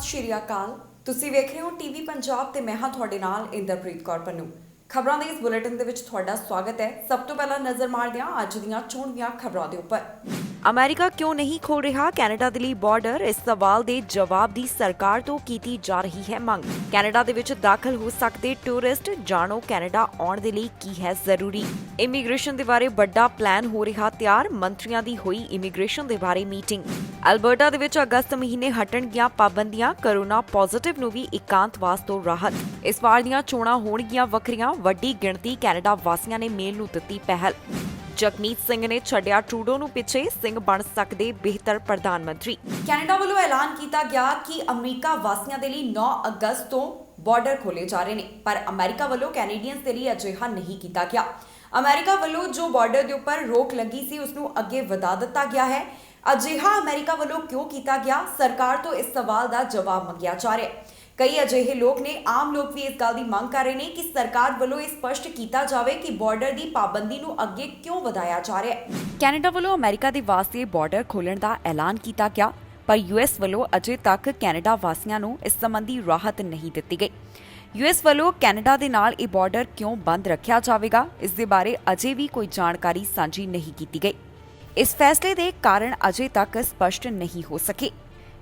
ਸ਼੍ਰੀ ਅਕਾਲ। ਤੁਸੀਂ ਵੇਖ ਰਹੇ ਹੋ ਟੀਵੀ ਪੰਜਾਬ ਤੇ ਮੈਂ ਹਾਂ ਤੁਹਾਡੇ ਨਾਲ ਇੰਦਰਪ੍ਰੀਤ ਕੌਰ ਪੰਨੂ। ਖਬਰਾਂ ਦੇ ਇਸ ਬੁਲੇਟਿਨ ਦੇ ਵਿੱਚ ਤੁਹਾਡਾ ਸਵਾਗਤ ਹੈ। ਸਭ ਤੋਂ ਪਹਿਲਾਂ ਨਜ਼ਰ ਮਾਰਦੇ ਹਾਂ ਅੱਜ ਦੀਆਂ ਚੋਣਵੀਆਂ ਖਬਰਾਂ ਦੇ ਉੱਪਰ। ਅਮਰੀਕਾ ਕਿਉਂ ਨਹੀਂ ਖੋਲ ਰਿਹਾ ਕੈਨੇਡਾ ਦੇ ਲਈ ਬਾਰਡਰ? ਇਸ ਸਵਾਲ ਦੇ ਜਵਾਬ ਦੀ ਸਰਕਾਰ ਤੋਂ ਕੀਤੀ ਜਾ ਰਹੀ ਹੈ ਮੰਗ। ਕੈਨੇਡਾ ਦੇ ਵਿੱਚ ਦਾਖਲ ਹੋ ਸਕਦੇ ਟੂਰਿਸਟ, ਜਾਣੋ ਕੈਨੇਡਾ ਆਉਣ ਦੇ ਲਈ ਕੀ ਹੈ ਜ਼ਰੂਰੀ। ਇਮੀਗ੍ਰੇਸ਼ਨ ਦੇ ਬਾਰੇ ਵੱਡਾ ਪਲਾਨ ਹੋ ਰਿਹਾ ਤਿਆਰ, ਮੰਤਰੀਆਂ ਦੀ ਹੋਈ ਇਮੀਗ੍ਰੇਸ਼ਨ ਦੇ ਬਾਰੇ ਮੀਟਿੰਗ। ਅਲਬਰਟਾ ਦੇ ਵਿੱਚ ਅਗਸਤ ਮਹੀਨੇ ਹਟਣਗੀਆਂ ਪਾਬੰਦੀਆਂ, ਕਰੋਨਾ ਪੋਜ਼ਿਟਿਵ ਨੂੰ ਵੀ ਇਕਾਂਤਵਾਸ ਤੋਂ ਰਾਹਤ। ਇਸ ਵਾਰ ਦੀਆਂ ਚੋਣਾਂ ਹੋਣਗੀਆਂ ਵੱਖਰੀਆਂ, ਵੱਡੀ ਗਿਣਤੀ ਕੈਨੇਡਾ ਵਾਸੀਆਂ ਨੇ ਮੇਲ ਨੂੰ ਦਿੱਤੀ ਪਹਿਲ। ਜਗਮੀਤ ਸਿੰਘ ਨੇ ਛੱਡਿਆ ਟਰੂਡੋ ਨੂੰ ਪਿੱਛੇ, ਸਿੰਘ ਬਣ ਸਕਦੇ ਬਿਹਤਰ ਪ੍ਰਧਾਨ ਮੰਤਰੀ। ਕੈਨੇਡਾ ਵੱਲੋਂ ਐਲਾਨ ਕੀਤਾ ਗਿਆ ਕਿ ਅਮਰੀਕਾ ਵਾਸੀਆਂ ਦੇ ਲਈ 9 ਅਗਸਤ ਤੋਂ ਬਾਰਡਰ ਖੋਲੇ ਜਾ ਰਹੇ ਨੇ, ਪਰ ਅਮਰੀਕਾ ਵੱਲੋਂ ਕੈਨੇਡੀਅਨਸ ਦੇ ਲਈ ਅਜਿਹਾ ਨਹੀਂ ਕੀਤਾ ਗਿਆ। ਅਮਰੀਕਾ ਵੱਲੋਂ ਜੋ ਬਾਰਡਰ ਦੇ ਉੱਪਰ ਰੋਕ ਲੱਗੀ ਸੀ ਉਸ ਨੂੰ ਅੱਗੇ ਵਧਾ ਦਿੱਤਾ ਗਿਆ ਹੈ। ਅਜਿਹਾ ਅਮਰੀਕਾ ਵੱਲੋਂ ਕਿਉਂ ਕੀਤਾ ਗਿਆ? ਸਰਕਾਰ ਤੋਂ ਇਸ ਸਵਾਲ ਦਾ ਜਵਾਬ ਮੰਗਿਆ ਜਾ ਰਿਹਾ ਹੈ। ਕਈ ਅਜਿਹੇ ਲੋਕ ਨੇ, ਆਮ ਲੋਕ ਵੀ ਇਸ ਗੱਲ ਦੀ ਮੰਗ ਕਰ ਰਹੇ ਨੇ ਕਿ ਸਰਕਾਰ ਵੱਲੋਂ ਇਹ ਸਪਸ਼ਟ ਕੀਤਾ ਜਾਵੇ ਕਿ ਬਾਰਡਰ ਦੀ ਪਾਬੰਦੀ ਨੂੰ ਅੱਗੇ ਕਿਉਂ ਵਧਾਇਆ ਜਾ ਰਿਹਾ ਹੈ। ਕੈਨੇਡਾ ਵੱਲੋਂ ਅਮਰੀਕਾ ਦੇ ਵਾਸਤੇ ਬਾਰਡਰ ਖੋਲ੍ਹਣ ਦਾ ਐਲਾਨ ਕੀਤਾ ਗਿਆ, ਪਰ ਯੂਐਸ ਵੱਲੋਂ ਅਜੇ ਤੱਕ ਕੈਨੇਡਾ ਵਾਸੀਆਂ ਨੂੰ ਇਸ ਸੰਬੰਧੀ ਰਾਹਤ ਨਹੀਂ ਦਿੱਤੀ ਗਈ। ਯੂਐਸ ਵੱਲੋਂ ਕੈਨੇਡਾ ਦੇ ਨਾਲ ਇਹ ਬਾਰਡਰ ਕਿਉਂ ਬੰਦ ਰੱਖਿਆ ਜਾਵੇਗਾ, ਇਸ ਦੇ ਬਾਰੇ ਅਜੇ ਵੀ ਕੋਈ ਜਾਣਕਾਰੀ ਸਾਂਝੀ ਨਹੀਂ ਕੀਤੀ ਗਈ। ਇਸ ਫੈਸਲੇ ਦੇ ਕਾਰਨ ਅਜੇ ਤੱਕ ਸਪਸ਼ਟ ਨਹੀਂ ਹੋ ਸਕੇ।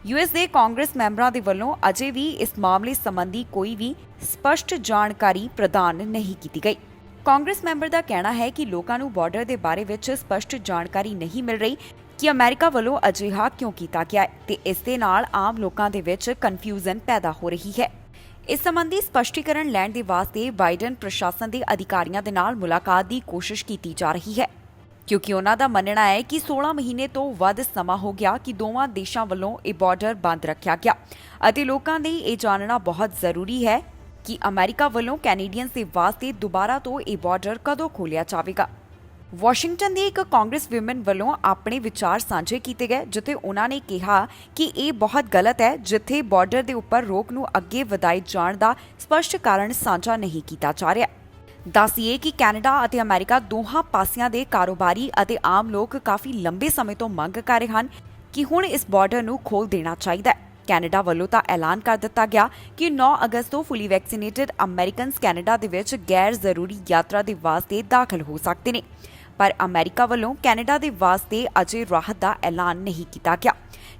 ਯੂਐਸ ਦੇ ਕਾਂਗਰਸ ਮੈਂਬਰਾਂ ਦੇ ਵੱਲੋਂ ਅਜੇ ਵੀ ਇਸ ਮਾਮਲੇ ਸੰਬੰਧੀ ਕੋਈ ਵੀ ਸਪਸ਼ਟ ਜਾਣਕਾਰੀ ਪ੍ਰਦਾਨ ਨਹੀਂ ਕੀਤੀ ਗਈ। ਕਾਂਗਰਸ ਮੈਂਬਰ ਦਾ ਕਹਿਣਾ ਹੈ ਕਿ ਲੋਕਾਂ ਨੂੰ ਬਾਰਡਰ ਦੇ ਬਾਰੇ ਵਿੱਚ ਸਪਸ਼ਟ ਜਾਣਕਾਰੀ ਨਹੀਂ ਮਿਲ ਰਹੀ ਕਿ ਅਮਰੀਕਾ ਵੱਲੋਂ ਅਜਿਹਾ ਕਿਉਂ ਕੀਤਾ ਗਿਆ ਹੈ ਤੇ ਇਸ ਦੇ ਨਾਲ ਆਮ ਲੋਕਾਂ ਦੇ ਵਿੱਚ ਕਨਫਿਊਜ਼ਨ ਪੈਦਾ ਹੋ ਰਹੀ ਹੈ। ਇਸ ਸੰਬੰਧੀ ਸਪਸ਼ਟੀਕਰਨ ਲੈਣ ਦੇ ਵਾਸਤੇ ਬਾਈਡਨ ਪ੍ਰਸ਼ਾਸਨ ਦੇ ਅਧਿਕਾਰੀਆਂ ਦੇ ਨਾਲ ਮੁਲਾਕਾਤ ਦੀ ਕੋਸ਼ਿਸ਼ ਕੀਤੀ ਜਾ ਰਹੀ ਹੈ, ਕਿਉਂਕਿ ਉਹਨਾਂ ਦਾ ਮੰਨਣਾ ਹੈ ਕਿ 16 ਮਹੀਨੇ ਤੋਂ ਵੱਧ ਸਮਾਂ ਹੋ ਗਿਆ ਕਿ ਦੋਵਾਂ ਦੇਸ਼ਾਂ ਵੱਲੋਂ ਇਹ ਬਾਰਡਰ ਬੰਦ ਰੱਖਿਆ ਗਿਆ ਅਤੇ ਲੋਕਾਂ ਲਈ ਇਹ ਜਾਣਨਾ ਬਹੁਤ ਜ਼ਰੂਰੀ ਹੈ ਕਿ ਅਮਰੀਕਾ ਵੱਲੋਂ ਕੈਨੇਡੀਅਨਸ ਦੇ ਵਾਸਤੇ ਦੁਬਾਰਾ ਤੋਂ ਇਹ ਬਾਰਡਰ ਕਦੋਂ ਖੋਲ੍ਹਿਆ ਜਾਵੇਗਾ। ਵਾਸ਼ਿੰਗਟਨ ਦੀ ਇੱਕ ਕਾਂਗਰਸ ਵਿਮਨ ਵੱਲੋਂ ਆਪਣੇ ਵਿਚਾਰ ਸਾਂਝੇ ਕੀਤੇ ਗਏ, ਜਿੱਥੇ ਉਹਨਾਂ ਨੇ ਕਿਹਾ ਕਿ ਇਹ ਬਹੁਤ ਗਲਤ ਹੈ ਜਿੱਥੇ ਬਾਰਡਰ ਦੇ ਉੱਪਰ ਰੋਕ ਨੂੰ ਅੱਗੇ ਵਧਾਏ ਜਾਣ ਦਾ ਸਪਸ਼ਟ ਕਾਰਨ ਸਾਂਝਾ ਨਹੀਂ ਕੀਤਾ ਜਾ ਰਿਹਾ। ਦੱਸੀਏ ਕਿ ਕੈਨੇਡਾ ਅਤੇ ਅਮਰੀਕਾ ਦੋਹਾਂ ਪਾਸਿਆਂ ਦੇ ਕਾਰੋਬਾਰੀ ਅਤੇ ਆਮ ਲੋਕ ਕਾਫੀ ਲੰਬੇ ਸਮੇਂ ਤੋਂ ਮੰਗ ਕਰ ਰਹੇ ਹਨ ਕਿ ਹੁਣ ਇਸ ਬਾਰਡਰ ਨੂੰ ਖੋਲ੍ਹ ਦੇਣਾ ਚਾਹੀਦਾ ਹੈ। ਕੈਨੇਡਾ ਵੱਲੋਂ ਤਾਂ ਐਲਾਨ ਕਰ ਦਿੱਤਾ ਗਿਆ ਕਿ 9 ਅਗਸਤ ਤੋਂ ਫੁੱਲੀ ਵੈਕਸੀਨੇਟਡ ਅਮਰੀਕਨਸ ਕੈਨੇਡਾ ਦੇ ਵਿੱਚ ਗੈਰ ਜ਼ਰੂਰੀ ਯਾਤਰਾ ਦੇ ਵਾਸਤੇ ਦਾਖਲ ਹੋ ਸਕਦੇ ਨੇ, ਪਰ ਅਮਰੀਕਾ ਵੱਲੋਂ ਕੈਨੇਡਾ ਦੇ ਵਾਸਤੇ ਅਜੇ ਰਾਹਤ ਦਾ ਐਲਾਨ ਨਹੀਂ ਕੀਤਾ ਗਿਆ,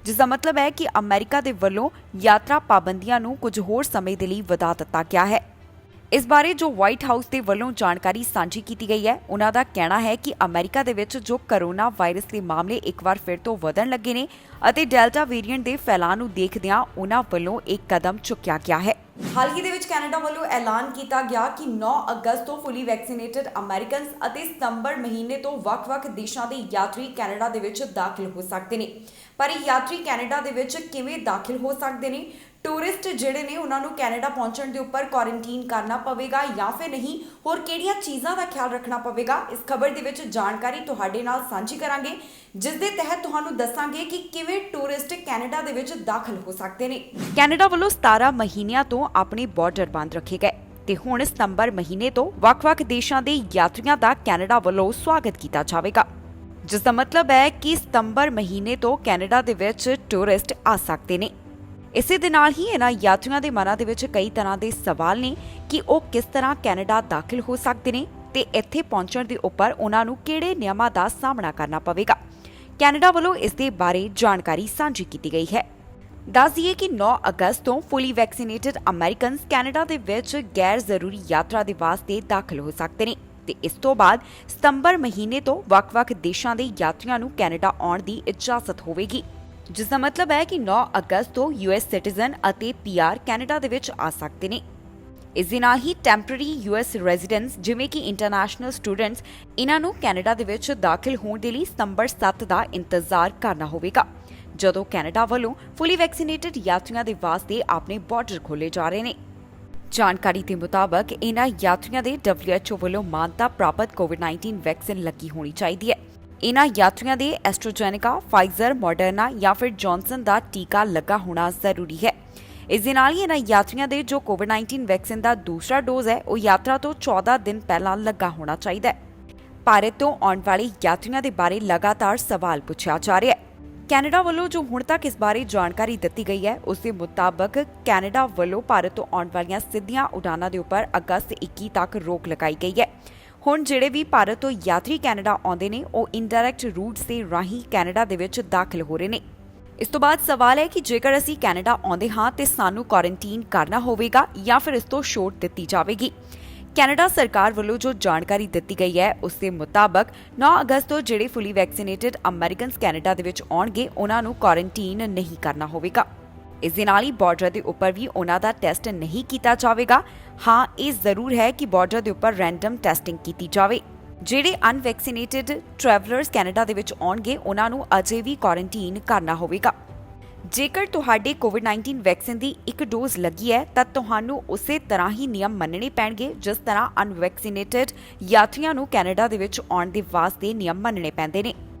ਜਿਸ ਦਾ ਮਤਲਬ ਹੈ ਕਿ ਅਮਰੀਕਾ ਦੇ ਵੱਲੋਂ ਯਾਤਰਾ ਪਾਬੰਦੀਆਂ ਨੂੰ ਕੁਝ ਹੋਰ ਸਮੇਂ ਦੇ ਲਈ ਵਧਾ ਦਿੱਤਾ ਗਿਆ ਹੈ। ਇਸ ਬਾਰੇ ਜੋ ਵਾਈਟ ਹਾਊਸ ਦੇ ਵੱਲੋਂ ਜਾਣਕਾਰੀ ਸਾਂਝੀ ਕੀਤੀ ਗਈ ਹੈ, ਉਹਨਾਂ ਦਾ ਕਹਿਣਾ ਹੈ ਕਿ ਅਮਰੀਕਾ ਦੇ ਵਿੱਚ ਜੋ ਕਰੋਨਾ ਵਾਇਰਸ ਦੇ ਮਾਮਲੇ ਇੱਕ ਵਾਰ ਫਿਰ ਤੋਂ ਵਧਣ ਲੱਗੇ ਨੇ ਅਤੇ ਡੈਲਟਾ ਵੇਰੀਐਂਟ ਦੇ ਫੈਲਾਅ ਨੂੰ ਦੇਖਦਿਆਂ ਉਹਨਾਂ ਵੱਲੋਂ ਇੱਕ ਕਦਮ ਚੁੱਕਿਆ ਗਿਆ ਹੈ। ਹਾਲ ਹੀ ਦੇ ਵਿੱਚ ਕੈਨੇਡਾ ਵੱਲੋਂ ਐਲਾਨ ਕੀਤਾ ਗਿਆ ਕਿ 9 ਅਗਸਤ ਤੋਂ ਫੁੱਲੀ ਵੈਕਸੀਨੇਟਡ ਅਮਰੀਕਨਸ ਅਤੇ ਸਤੰਬਰ ਮਹੀਨੇ ਤੋਂ ਵੱਖ-ਵੱਖ ਦੇਸ਼ਾਂ ਦੇ ਯਾਤਰੀ ਕੈਨੇਡਾ ਦੇ ਵਿੱਚ ਦਾਖਲ ਹੋ ਸਕਦੇ ਨੇ। ਪਰ ਇਹ ਯਾਤਰੀ ਕੈਨੇਡਾ ਦੇ ਵਿੱਚ ਕਿਵੇਂ ਦਾਖਲ ਹੋ ਸਕਦੇ ਨੇ? ਟੂਰਿਸਟ ਜਿਹੜੇ ਨੇ ਉਹਨਾਂ ਨੂੰ ਕੈਨੇਡਾ ਪਹੁੰਚਣ ਦੇ ਉੱਪਰ ਕੁਆਰੰਟਾਈਨ ਕਰਨਾ ਪਵੇਗਾ ਜਾਂ ਫਿਰ ਨਹੀਂ? ਹੋਰ ਕਿਹੜੀਆਂ ਚੀਜ਼ਾਂ ਦਾ ਖਿਆਲ ਰੱਖਣਾ ਪਵੇਗਾ? ਇਸ ਖਬਰ ਦੇ ਵਿੱਚ ਜਾਣਕਾਰੀ ਤੁਹਾਡੇ ਨਾਲ ਸਾਂਝੀ ਕਰਾਂਗੇ, ਜਿਸ ਦੇ ਤਹਿਤ ਤੁਹਾਨੂੰ ਦੱਸਾਂਗੇ ਕਿ ਕਿਵੇਂ ਟੂਰਿਸਟ ਕੈਨੇਡਾ ਦੇ ਵਿੱਚ ਦਾਖਲ ਹੋ ਸਕਦੇ ਨੇ। ਕੈਨੇਡਾ ਵੱਲੋਂ 17 ਮਹੀਨਿਆਂ ਤੋਂ ਆਪਣੇ ਬਾਰਡਰ ਬੰਦ ਰੱਖੇ ਗਏ ਤੇ ਹੁਣ ਸਤੰਬਰ ਮਹੀਨੇ ਤੋਂ ਵੱਖ-ਵੱਖ ਦੇਸ਼ਾਂ ਦੇ ਯਾਤਰੀਆਂ ਦਾ ਕੈਨੇਡਾ ਵੱਲੋਂ ਸਵਾਗਤ ਕੀਤਾ ਜਾਵੇਗਾ, ਜਿਸ ਦਾ ਮਤਲਬ ਹੈ ਕਿ ਸਤੰਬਰ ਮਹੀਨੇ ਤੋਂ ਕੈਨੇਡਾ ਦੇ ਵਿੱਚ ਟੂਰਿਸਟ ਆ ਸਕਦੇ ਨੇ। ਇਸੇ ਦੇ ਨਾਲ ਹੀ ਇਹਨਾਂ ਯਾਤਰੀਆਂ ਦੇ ਮਨਾਂ ਦੇ ਵਿੱਚ ਕਈ ਤਰ੍ਹਾਂ ਦੇ ਸਵਾਲ ਨੇ ਕਿ ਉਹ ਕਿਸ ਤਰ੍ਹਾਂ ਕੈਨੇਡਾ ਦਾਖਲ ਹੋ ਸਕਦੇ ਨੇ ਤੇ ਇੱਥੇ ਪਹੁੰਚਣ ਦੇ ਉੱਪਰ ਉਹਨਾਂ ਨੂੰ ਕਿਹੜੇ ਨਿਯਮਾਂ ਦਾ ਸਾਹਮਣਾ ਕਰਨਾ ਪਵੇਗਾ। ਕੈਨੇਡਾ ਵੱਲੋਂ ਇਸ ਦੇ ਬਾਰੇ ਜਾਣਕਾਰੀ ਸਾਂਝੀ ਕੀਤੀ ਗਈ ਹੈ। ਦੱਸ ਦਈਏ ਕਿ 9 ਅਗਸਤ ਤੋਂ ਫੁੱਲੀ ਵੈਕਸੀਨੇਟਡ ਅਮਰੀਕਨਸ ਕੈਨੇਡਾ ਦੇ ਵਿੱਚ ਗੈਰ ਜ਼ਰੂਰੀ ਯਾਤਰਾ ਦੇ ਵਾਸਤੇ ਦਾਖਲ ਹੋ ਸਕਦੇ ਨੇ ਤੇ ਇਸ ਤੋਂ ਬਾਅਦ ਸਤੰਬਰ ਮਹੀਨੇ ਤੋਂ ਵੱਖ-ਵੱਖ ਦੇਸ਼ਾਂ ਦੇ ਯਾਤਰੀਆਂ ਨੂੰ ਕੈਨੇਡਾ ਆਉਣ ਦੀ ਇਜਾਜ਼ਤ ਹੋਵੇਗੀ, ਜਿਸ ਦਾ ਮਤਲਬ ਹੈ ਕਿ 9 ਅਗਸਤ ਤੋਂ ਯੂਐਸ ਸਿਟੀਜ਼ਨ ਅਤੇ ਪੀਆਰ ਕੈਨੇਡਾ ਦੇ ਵਿੱਚ ਆ ਸਕਦੇ ਨੇ। ਇਸ ਦੇ ਨਾਲ ਹੀ ਟੈਂਪਰੇਰੀ ਯੂਐਸ ਰੈਜ਼ੀਡੈਂਟਸ ਜਿਵੇਂ ਕਿ ਇੰਟਰਨੈਸ਼ਨਲ ਸਟੂਡੈਂਟਸ, ਇਹਨਾਂ ਨੂੰ ਕੈਨੇਡਾ ਦੇ ਵਿੱਚ ਦਾਖਲ ਹੋਣ ਦੇ ਲਈ ਸਤੰਬਰ 7 ਦਾ ਇੰਤਜ਼ਾਰ ਕਰਨਾ ਹੋਵੇਗਾ, ਜਦੋਂ ਕੈਨੇਡਾ ਵੱਲੋਂ ਫੁੱਲੀ ਵੈਕਸੀਨੇਟਡ ਯਾਤਰੀਆਂ ਦੇ ਵਾਸਤੇ ਆਪਣੇ ਬਾਰਡਰ ਖੋਲ੍ਹੇ ਜਾ ਰਹੇ ਨੇ। ਜਾਣਕਾਰੀ ਦੇ ਮੁਤਾਬਕ ਇਹਨਾਂ ਯਾਤਰੀਆਂ ਦੇ WHO ਵੱਲੋਂ ਮਾਨਤਾ ਪ੍ਰਾਪਤ ਕੋਵਿਡ-19 ਵੈਕਸੀਨ ਲੱਗੀ ਹੋਣੀ ਚਾਹੀਦੀ ਹੈ। ਇਹਨਾਂ ਯਾਤਰੀਆਂ ਦੇ ਐਸਟ੍ਰਾਜੈਨੇਕਾ, ਫਾਈਜ਼ਰ, ਮੋਡਰਨਾ ਜਾਂ ਫਿਰ ਜੌਨਸਨ ਦਾ ਟੀਕਾ ਲੱਗਾ ਹੋਣਾ ਜ਼ਰੂਰੀ ਹੈ। ਇਸ ਦੇ ਨਾਲ ਹੀ ਇਹਨਾਂ ਯਾਤਰੀਆਂ ਦੇ ਜੋ ਕੋਵਿਡ-19 ਵੈਕਸੀਨ ਦਾ ਦੂਸਰਾ ਡੋਜ਼ ਹੈ ਉਹ ਯਾਤਰਾ ਤੋਂ 14 ਦਿਨ ਪਹਿਲਾਂ ਲੱਗਾ ਹੋਣਾ ਚਾਹੀਦਾ ਹੈ। ਭਾਰਤ ਤੋਂ ਆਉਣ ਵਾਲੇ ਯਾਤਰੀਆਂ ਦੇ ਬਾਰੇ ਲਗਾਤਾਰ ਸਵਾਲ ਪੁੱਛਿਆ ਜਾ ਰਿਹਾ ਹੈ। ਕੈਨੇਡਾ ਵੱਲੋਂ ਜੋ ਹੁਣ ਤੱਕ ਇਸ ਬਾਰੇ ਜਾਣਕਾਰੀ ਦਿੱਤੀ ਗਈ ਹੈ, ਉਸ ਦੇ ਮੁਤਾਬਕ ਕੈਨੇਡਾ ਵੱਲੋਂ ਭਾਰਤ ਤੋਂ ਆਉਣ ਵਾਲੀਆਂ ਸਿੱਧੀਆਂ ਉਡਾਨਾਂ ਦੇ ਉੱਪਰ ਅਗਸਤ 21 ਤੱਕ ਰੋਕ ਲਗਾਈ ਗਈ ਹੈ। ਹੁਣ ਜਿਹੜੇ ਵੀ ਭਾਰਤ ਤੋਂ ਯਾਤਰੀ ਕੈਨੇਡਾ ਆਉਂਦੇ ਨੇ, ਉਹ ਇਨਡਾਇਰੈਕਟ ਰੂਟਸ ਦੇ ਰਾਹੀਂ ਕੈਨੇਡਾ ਦੇ ਵਿੱਚ ਦਾਖਲ ਹੋ ਰਹੇ ਨੇ। ਇਸ ਤੋਂ ਬਾਅਦ ਸਵਾਲ ਹੈ ਕਿ ਜੇਕਰ ਅਸੀਂ ਕੈਨੇਡਾ ਆਉਂਦੇ ਹਾਂ ਤੇ ਸਾਨੂੰ ਕੁਆਰੰਟੀਨ ਕਰਨਾ ਹੋਵੇਗਾ ਜਾਂ ਫਿਰ ਇਸ ਤੋਂ ਛੋਟ ਦਿੱਤੀ ਜਾਵੇਗੀ। ਕੈਨੇਡਾ ਸਰਕਾਰ ਵੱਲੋਂ ਜੋ ਜਾਣਕਾਰੀ ਦਿੱਤੀ ਗਈ ਹੈ, ਉਸ ਦੇ ਮੁਤਾਬਕ 9 ਅਗਸਤ ਤੋਂ ਜਿਹੜੇ ਫੁੱਲੀ ਵੈਕਸੀਨੇਟਡ ਅਮਰੀਕਨਸ ਕੈਨੇਡਾ ਦੇ ਵਿੱਚ ਆਉਣਗੇ, ਉਹਨਾਂ ਨੂੰ ਕੁਆਰੰਟੀਨ ਨਹੀਂ ਕਰਨਾ ਹੋਵੇਗਾ। ਇਸ ਦੇ ਨਾਲ ਹੀ ਬਾਰਡਰ ਦੇ ਉੱਪਰ ਵੀ ਉਹਨਾਂ ਦਾ ਟੈਸਟ ਨਹੀਂ ਕੀਤਾ ਜਾਵੇਗਾ। ਹਾਂ, ਇਹ ਜ਼ਰੂਰ ਹੈ ਕਿ ਬਾਰਡਰ ਦੇ ਉੱਪਰ ਰੈਂਡਮ ਟੈਸਟਿੰਗ ਕੀਤੀ ਜਾਵੇ। ਜਿਹੜੇ ਅਨਵੈਕਸੀਨੇਟਡ ਟਰੈਵਲਰਸ ਕੈਨੇਡਾ ਦੇ ਵਿੱਚ ਆਉਣਗੇ, ਉਹਨਾਂ ਨੂੰ ਅਜੇ ਵੀ ਕੁਆਰੰਟੀਨ ਕਰਨਾ ਹੋਵੇਗਾ। ਜੇਕਰ ਤੁਹਾਡੇ ਕੋਵਿਡ-19 ਵੈਕਸੀਨ ਦੀ ਇੱਕ ਡੋਜ਼ ਲੱਗੀ ਹੈ ਤਾਂ ਤੁਹਾਨੂੰ ਉਸੇ ਤਰ੍ਹਾਂ ਹੀ ਨਿਯਮ ਮੰਨਣੇ ਪੈਣਗੇ ਜਿਸ ਤਰ੍ਹਾਂ ਅਨਵੈਕਸੀਨੇਟਡ ਯਾਤਰੀਆਂ ਨੂੰ ਕੈਨੇਡਾ ਦੇ ਵਿੱਚ ਆਉਣ ਦੇ ਵਾਸਤੇ ਨਿਯਮ ਮੰਨਣੇ ਪੈਂਦੇ ਨੇ,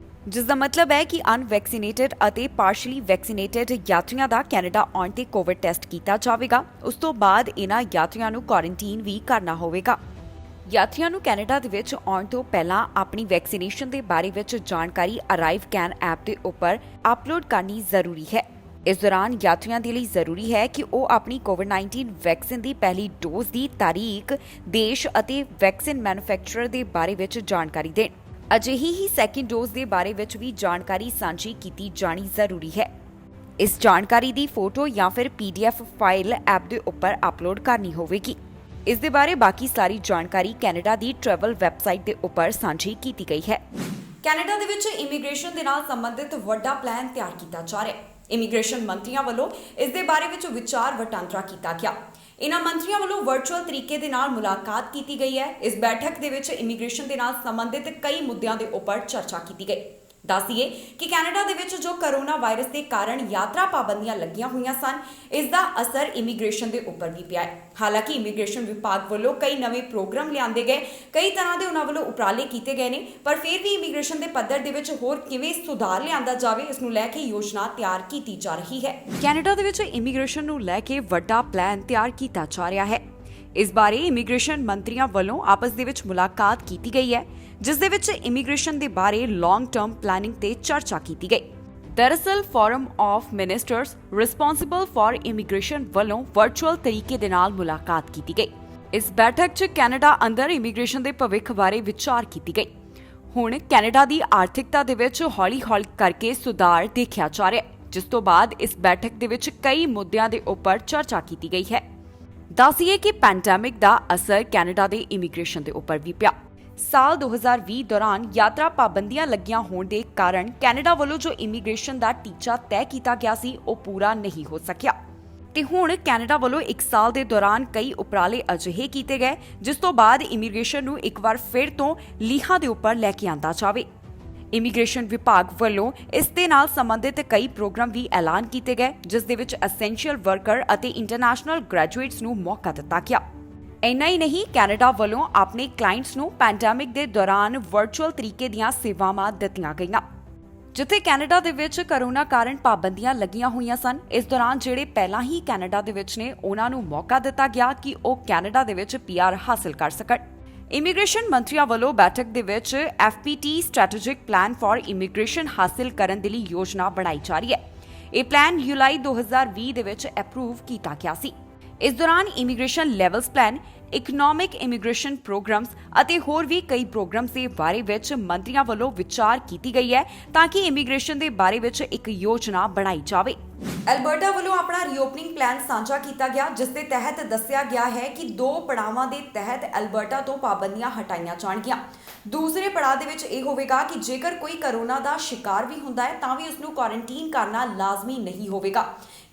ਜਿਸ ਦਾ ਮਤਲਬ ਹੈ ਕਿ ਅਨਵੈਕਸੀਨੇਟਡ ਅਤੇ ਪਾਰਸ਼ਲੀ ਵੈਕਸੀਨੇਟਡ ਯਾਤਰੀਆਂ ਦਾ ਕੈਨੇਡਾ ਆਉਣ ਤੇ ਕੋਵਿਡ ਟੈਸਟ ਕੀਤਾ ਜਾਵੇਗਾ। ਉਸ ਤੋਂ ਬਾਅਦ ਇਹਨਾਂ ਯਾਤਰੀਆਂ ਨੂੰ ਕੁਆਰੰਟੀਨ ਵੀ ਕਰਨਾ ਹੋਵੇਗਾ। ਯਾਤਰੀਆਂ ਨੂੰ ਕੈਨੇਡਾ ਦੇ ਵਿੱਚ ਆਉਣ ਤੋਂ ਪਹਿਲਾਂ ਆਪਣੀ ਵੈਕਸੀਨੇਸ਼ਨ ਦੇ ਬਾਰੇ ਵਿੱਚ ਜਾਣਕਾਰੀ ਅਰਾਈਵ ਕੈਨ ਐਪ ਦੇ ਉੱਪਰ ਅਪਲੋਡ ਕਰਨੀ ਜ਼ਰੂਰੀ ਹੈ। ਇਸ ਦੌਰਾਨ ਯਾਤਰੀਆਂ ਦੇ ਲਈ ਜ਼ਰੂਰੀ ਹੈ ਕਿ ਉਹ ਆਪਣੀ ਕੋਵਿਡ-19 ਵੈਕਸੀਨ ਦੀ ਪਹਿਲੀ ਡੋਜ਼ ਦੀ ਤਾਰੀਖ, ਦੇਸ਼ ਅਤੇ ਵੈਕਸੀਨ ਮੈਨੂਫੈਕਚਰਰ ਦੇ ਬਾਰੇ ਵਿੱਚ ਜਾਣਕਾਰੀ ਦੇਣ। ਅਜਿਹੀ ਹੀ ਸੈਕਿੰਡ ਡੋਜ਼ ਦੇ ਬਾਰੇ ਵਿੱਚ ਵੀ ਜਾਣਕਾਰੀ ਸਾਂਝੀ ਕੀਤੀ ਜਾਣੀ ਜ਼ਰੂਰੀ ਹੈ। ਇਸ ਜਾਣਕਾਰੀ ਦੀ ਫੋਟੋ ਜਾਂ ਫਿਰ PDF ਫਾਈਲ ਐਪ ਦੇ ਉੱਪਰ ਅਪਲੋਡ ਕਰਨੀ ਹੋਵੇਗੀ। ਇਸ ਦੇ ਬਾਰੇ ਬਾਕੀ ਸਾਰੀ ਜਾਣਕਾਰੀ ਕੈਨੇਡਾ ਦੀ ਟਰੈਵਲ ਵੈਬਸਾਈਟ ਦੇ ਉੱਪਰ ਸਾਂਝੀ ਕੀਤੀ ਗਈ ਹੈ। ਕੈਨੇਡਾ ਦੇ ਵਿੱਚ ਇਮੀਗ੍ਰੇਸ਼ਨ ਦੇ ਨਾਲ ਸੰਬੰਧਿਤ ਵੱਡਾ ਪਲਾਨ ਤਿਆਰ ਕੀਤਾ ਜਾ ਰਿਹਾ ਹੈ। ਇਮੀਗ੍ਰੇਸ਼ਨ ਮੰਤਰੀਆਂ ਵੱਲੋਂ ਇਸ ਦੇ ਬਾਰੇ ਵਿੱਚ ਵਿਚਾਰ ਵਟਾਂਦਰਾ ਕੀਤਾ ਗਿਆ। ਇਨ੍ਹਾਂ ਮੰਤਰੀਆਂ ਵੱਲੋਂ ਵਰਚੁਅਲ ਤਰੀਕੇ ਦੇ ਨਾਲ ਮੁਲਾਕਾਤ ਕੀਤੀ ਗਈ ਹੈ। ਇਸ ਬੈਠਕ ਦੇ ਵਿੱਚ ਇਮੀਗ੍ਰੇਸ਼ਨ ਦੇ ਨਾਲ ਸੰਬੰਧਿਤ ਕਈ ਮੁੱਦਿਆਂ ਦੇ ਉੱਪਰ ਚਰਚਾ ਕੀਤੀ ਗਈ। ਦੱਸੀਏ ਕਿ ਕੈਨੇਡਾ ਦੇ ਵਿੱਚ ਜੋ ਕਰੋਨਾ ਵਾਇਰਸ ਦੇ ਕਾਰਨ ਯਾਤਰਾ ਪਾਬੰਦੀਆਂ ਲੱਗੀਆਂ ਹੋਈਆਂ ਸਨ, ਇਸ ਦਾ ਅਸਰ ਇਮੀਗ੍ਰੇਸ਼ਨ ਦੇ ਉੱਪਰ ਵੀ ਪਿਆ ਹੈ। ਹਾਲਾਂਕਿ ਇਮੀਗ੍ਰੇਸ਼ਨ ਵਿਭਾਗ ਵੱਲੋਂ ਕਈ ਨਵੇਂ ਪ੍ਰੋਗਰਾਮ ਲਿਆਂਦੇ ਗਏ, ਕਈ ਤਰ੍ਹਾਂ ਦੇ ਉਹਨਾਂ ਵੱਲੋਂ ਉਪਰਾਲੇ ਕੀਤੇ ਗਏ ਨੇ, ਪਰ ਫਿਰ ਵੀ ਇਮੀਗ੍ਰੇਸ਼ਨ ਦੇ ਪੱਧਰ ਦੇ ਵਿੱਚ ਹੋਰ ਕਿਵੇਂ ਸੁਧਾਰ ਲਿਆਂਦਾ ਜਾਵੇ, ਇਸ ਨੂੰ ਲੈ ਕੇ ਯੋਜਨਾ ਤਿਆਰ ਕੀਤੀ ਜਾ ਰਹੀ ਹੈ। ਕੈਨੇਡਾ ਦੇ ਵਿੱਚ ਇਮੀਗ੍ਰੇਸ਼ਨ ਨੂੰ ਲੈ ਕੇ ਵੱਡਾ ਪਲਾਨ ਤਿਆਰ ਕੀਤਾ ਜਾ ਰਿਹਾ ਹੈ। ਇਸ ਬਾਰੇ ਇਮੀਗ੍ਰੇਸ਼ਨ ਮੰਤਰੀਆਂ ਵੱਲੋਂ ਆਪਸ ਦੇ ਵਿੱਚ ਮੁਲਾਕਾਤ ਕੀਤੀ ਗਈ ਹੈ, ਜਿਸ ਦੇ ਵਿੱਚ ਇਮੀਗ੍ਰੇਸ਼ਨ ਦੇ ਬਾਰੇ ਲੌਂਗ ਟਰਮ ਪਲਾਨਿੰਗ ਤੇ ਚਰਚਾ ਕੀਤੀ ਗਈ। ਦਰਅਸਲ forum of ministers responsible for immigration ਵੱਲੋਂ ਵਰਚੁਅਲ ਤਰੀਕੇ ਦੇ ਨਾਲ ਮੁਲਾਕਾਤ ਕੀਤੀ ਗਈ। ਇਸ ਬੈਠਕ 'ਚ ਕੈਨੇਡਾ ਅੰਦਰ ਇਮੀਗ੍ਰੇਸ਼ਨ ਦੇ ਭਵਿੱਖ ਬਾਰੇ ਵਿਚਾਰ ਕੀਤੀ ਗਈ। ਹੁਣ ਕੈਨੇਡਾ ਦੀ ਆਰਥਿਕਤਾ ਦੇ ਵਿੱਚ ਹੌਲੀ-ਹੌਲੀ ਕਰਕੇ ਸੁਧਾਰ ਦੇਖਿਆ ਜਾ ਰਿਹਾ ਹੈ, ਜਿਸ ਤੋਂ ਬਾਅਦ ਇਸ ਬੈਠਕ ਦੇ ਵਿੱਚ ਕਈ ਮੁੱਦਿਆਂ ਦੇ ਉੱਪਰ ਚਰਚਾ ਕੀਤੀ ਗਈ ਹੈ। ਦੱਸੀਏ ਕਿ ਪੈਂਡੈਮਿਕ ਦਾ ਅਸਰ ਕੈਨੇਡਾ ਦੇ ਇਮੀਗ੍ਰੇਸ਼ਨ ਦੇ ਉੱਪਰ ਵੀ ਪਿਆ। ਸਾਲ 2020 ਦੌਰਾਨ ਯਾਤਰਾ ਪਾਬੰਦੀਆਂ ਲੱਗੀਆਂ ਹੋਣ ਦੇ ਕਾਰਨ ਕੈਨੇਡਾ ਵੱਲੋਂ ਜੋ ਇਮੀਗ੍ਰੇਸ਼ਨ ਦਾ ਟੀਚਾ ਤੈਅ ਕੀਤਾ ਗਿਆ ਸੀ, ਉਹ ਪੂਰਾ ਨਹੀਂ ਹੋ ਸਕਿਆ ਤੇ ਹੁਣ ਕੈਨੇਡਾ ਵੱਲੋਂ 1 ਸਾਲ ਦੇ ਦੌਰਾਨ ਕਈ ਉਪਰਾਲੇ ਅਜਿਹੇ ਕੀਤੇ ਗਏ, ਜਿਸ ਤੋਂ ਬਾਅਦ ਇਮੀਗ੍ਰੇਸ਼ਨ ਨੂੰ ਇੱਕ ਵਾਰ ਫਿਰ ਤੋਂ ਲੀਹਾਂ ਦੇ ਉੱਪਰ ਲੈ ਕੇ ਆਂਦਾ ਜਾਵੇ। ਇਮੀਗ੍ਰੇਸ਼ਨ ਵਿਭਾਗ ਵੱਲੋਂ ਇਸ ਦੇ ਨਾਲ ਸੰਬੰਧਿਤ ਕਈ ਪ੍ਰੋਗਰਾਮ ਵੀ ਐਲਾਨ ਕੀਤੇ ਗਏ, ਜਿਸ ਦੇ ਵਿੱਚ ਐਸੈਂਸ਼ੀਅਲ ਵਰਕਰ ਅਤੇ ਇੰਟਰਨੈਸ਼ਨਲ ਗ੍ਰੈਜੂਏਟਸ ਨੂੰ ਮੌਕਾ ਦਿੱਤਾ ਗਿਆ। ਇੰਨਾ ਹੀ ਨਹੀਂ, ਕੈਨੇਡਾ ਵੱਲੋਂ ਆਪਣੇ ਕਲਾਇੰਟਸ ਨੂੰ ਪੈਂਡੈਮਿਕ ਦੇ ਦੌਰਾਨ ਵਰਚੁਅਲ ਤਰੀਕੇ ਦੀਆਂ ਸੇਵਾਵਾਂ ਦਿੱਤੀਆਂ ਗਈਆਂ। ਜਿੱਥੇ ਕੈਨੇਡਾ ਦੇ ਵਿੱਚ ਕਰੋਨਾ ਕਾਰਨ ਪਾਬੰਦੀਆਂ ਲੱਗੀਆਂ ਹੋਈਆਂ ਸਨ, ਇਸ ਦੌਰਾਨ ਜਿਹੜੇ ਪਹਿਲਾਂ ਹੀ ਕੈਨੇਡਾ ਦੇ ਵਿੱਚ ਨੇ, ਉਹਨਾਂ ਨੂੰ ਮੌਕਾ ਦਿੱਤਾ ਗਿਆ ਕਿ ਉਹ ਕੈਨੇਡਾ ਦੇ ਵਿੱਚ PR ਹਾਸਲ ਕਰ ਸਕਣ। ਇਮੀਗ੍ਰੇਸ਼ਨ ਮੰਤਰੀਆਂ ਵੱਲੋਂ ਬੈਠਕ ਦੇ ਵਿੱਚ FPT strategic plan for immigration ਹਾਸਲ ਕਰਨ ਦੇ ਲਈ ਯੋਜਨਾ ਬਣਾਈ ਜਾ ਰਹੀ ਹੈ। ਇਹ ਪਲਾਨ ਜੁਲਾਈ 2020 ਦੇ ਵਿੱਚ ਅਪਰੂਵ ਕੀਤਾ ਗਿਆ ਸੀ। ਇਸ ਦੌਰਾਨ immigration levels plan, economic immigration programmes ਅਤੇ ਹੋਰ ਵੀ ਕਈ ਪ੍ਰੋਗਰਾਮਸ ਦੇ ਬਾਰੇ ਵਿੱਚ ਮੰਤਰੀਆਂ ਵੱਲੋਂ ਵਿਚਾਰ ਕੀਤੀ ਗਈ ਹੈ ਤਾਂ ਕਿ ਇਮੀਗ੍ਰੇਸ਼ਨ ਦੇ ਬਾਰੇ ਵਿੱਚ ਇੱਕ ਯੋਜਨਾ ਬਣਾਈ ਜਾਵੇ। ਐਲਬਰਟਾ ਵੱਲੋਂ ਆਪਣਾ ਰੀਓਪਨਿੰਗ ਪਲਾਨ ਸਾਂਝਾ ਕੀਤਾ ਗਿਆ, ਜਿਸ ਦੇ ਤਹਿਤ ਦੱਸਿਆ ਗਿਆ ਹੈ ਕਿ 2 ਪੜਾਵਾਂ ਦੇ ਤਹਿਤ ਐਲਬਰਟਾ ਤੋਂ ਪਾਬੰਦੀਆਂ ਹਟਾਈਆਂ ਜਾਣਗੀਆਂ। ਦੂਸਰੇ ਪੜਾਅ ਦੇ ਵਿੱਚ ਇਹ ਹੋਵੇਗਾ ਕਿ ਜੇਕਰ ਕੋਈ ਕਰੋਨਾ ਦਾ ਸ਼ਿਕਾਰ ਵੀ ਹੁੰਦਾ ਹੈ ਤਾਂ ਵੀ ਉਸ ਨੂੰ ਕੁਆਰੰਟੀਨ ਕਰਨਾ ਲਾਜ਼ਮੀ ਨਹੀਂ ਹੋਵੇਗਾ।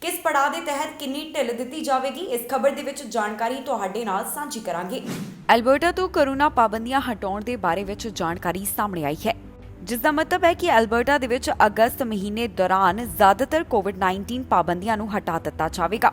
ਕਿਸ ਪੜਾਅ ਦੇ ਤਹਿਤ ਕਿੰਨੀ ਢਿੱਲ ਦਿੱਤੀ ਜਾਵੇਗੀ, ਇਸ ਖਬਰ ਦੇ ਵਿੱਚ ਜਾਣਕਾਰੀ ਤੁਹਾਡੇ ਨਾਲ ਸਾਂਝੀ ਕਰਾਂਗੇ। ਐਲਬਰਟਾ ਤੋਂ ਕਰੋਨਾ ਪਾਬੰਦੀਆਂ ਹਟਾਉਣ ਦੇ ਬਾਰੇ ਵਿੱਚ ਜਾਣਕਾਰੀ ਸਾਹਮਣੇ ਆਈ ਹੈ, ਜਿਸ ਦਾ ਮਤਲਬ ਹੈ ਕਿ ਐਲਬਰਟਾ ਦੇ ਵਿੱਚ ਅਗਸਤ ਮਹੀਨੇ ਦੌਰਾਨ ਜ਼ਿਆਦਾਤਰ ਕੋਵਿਡ-19 ਪਾਬੰਦੀਆਂ ਨੂੰ ਹਟਾ ਦਿੱਤਾ ਜਾਵੇਗਾ।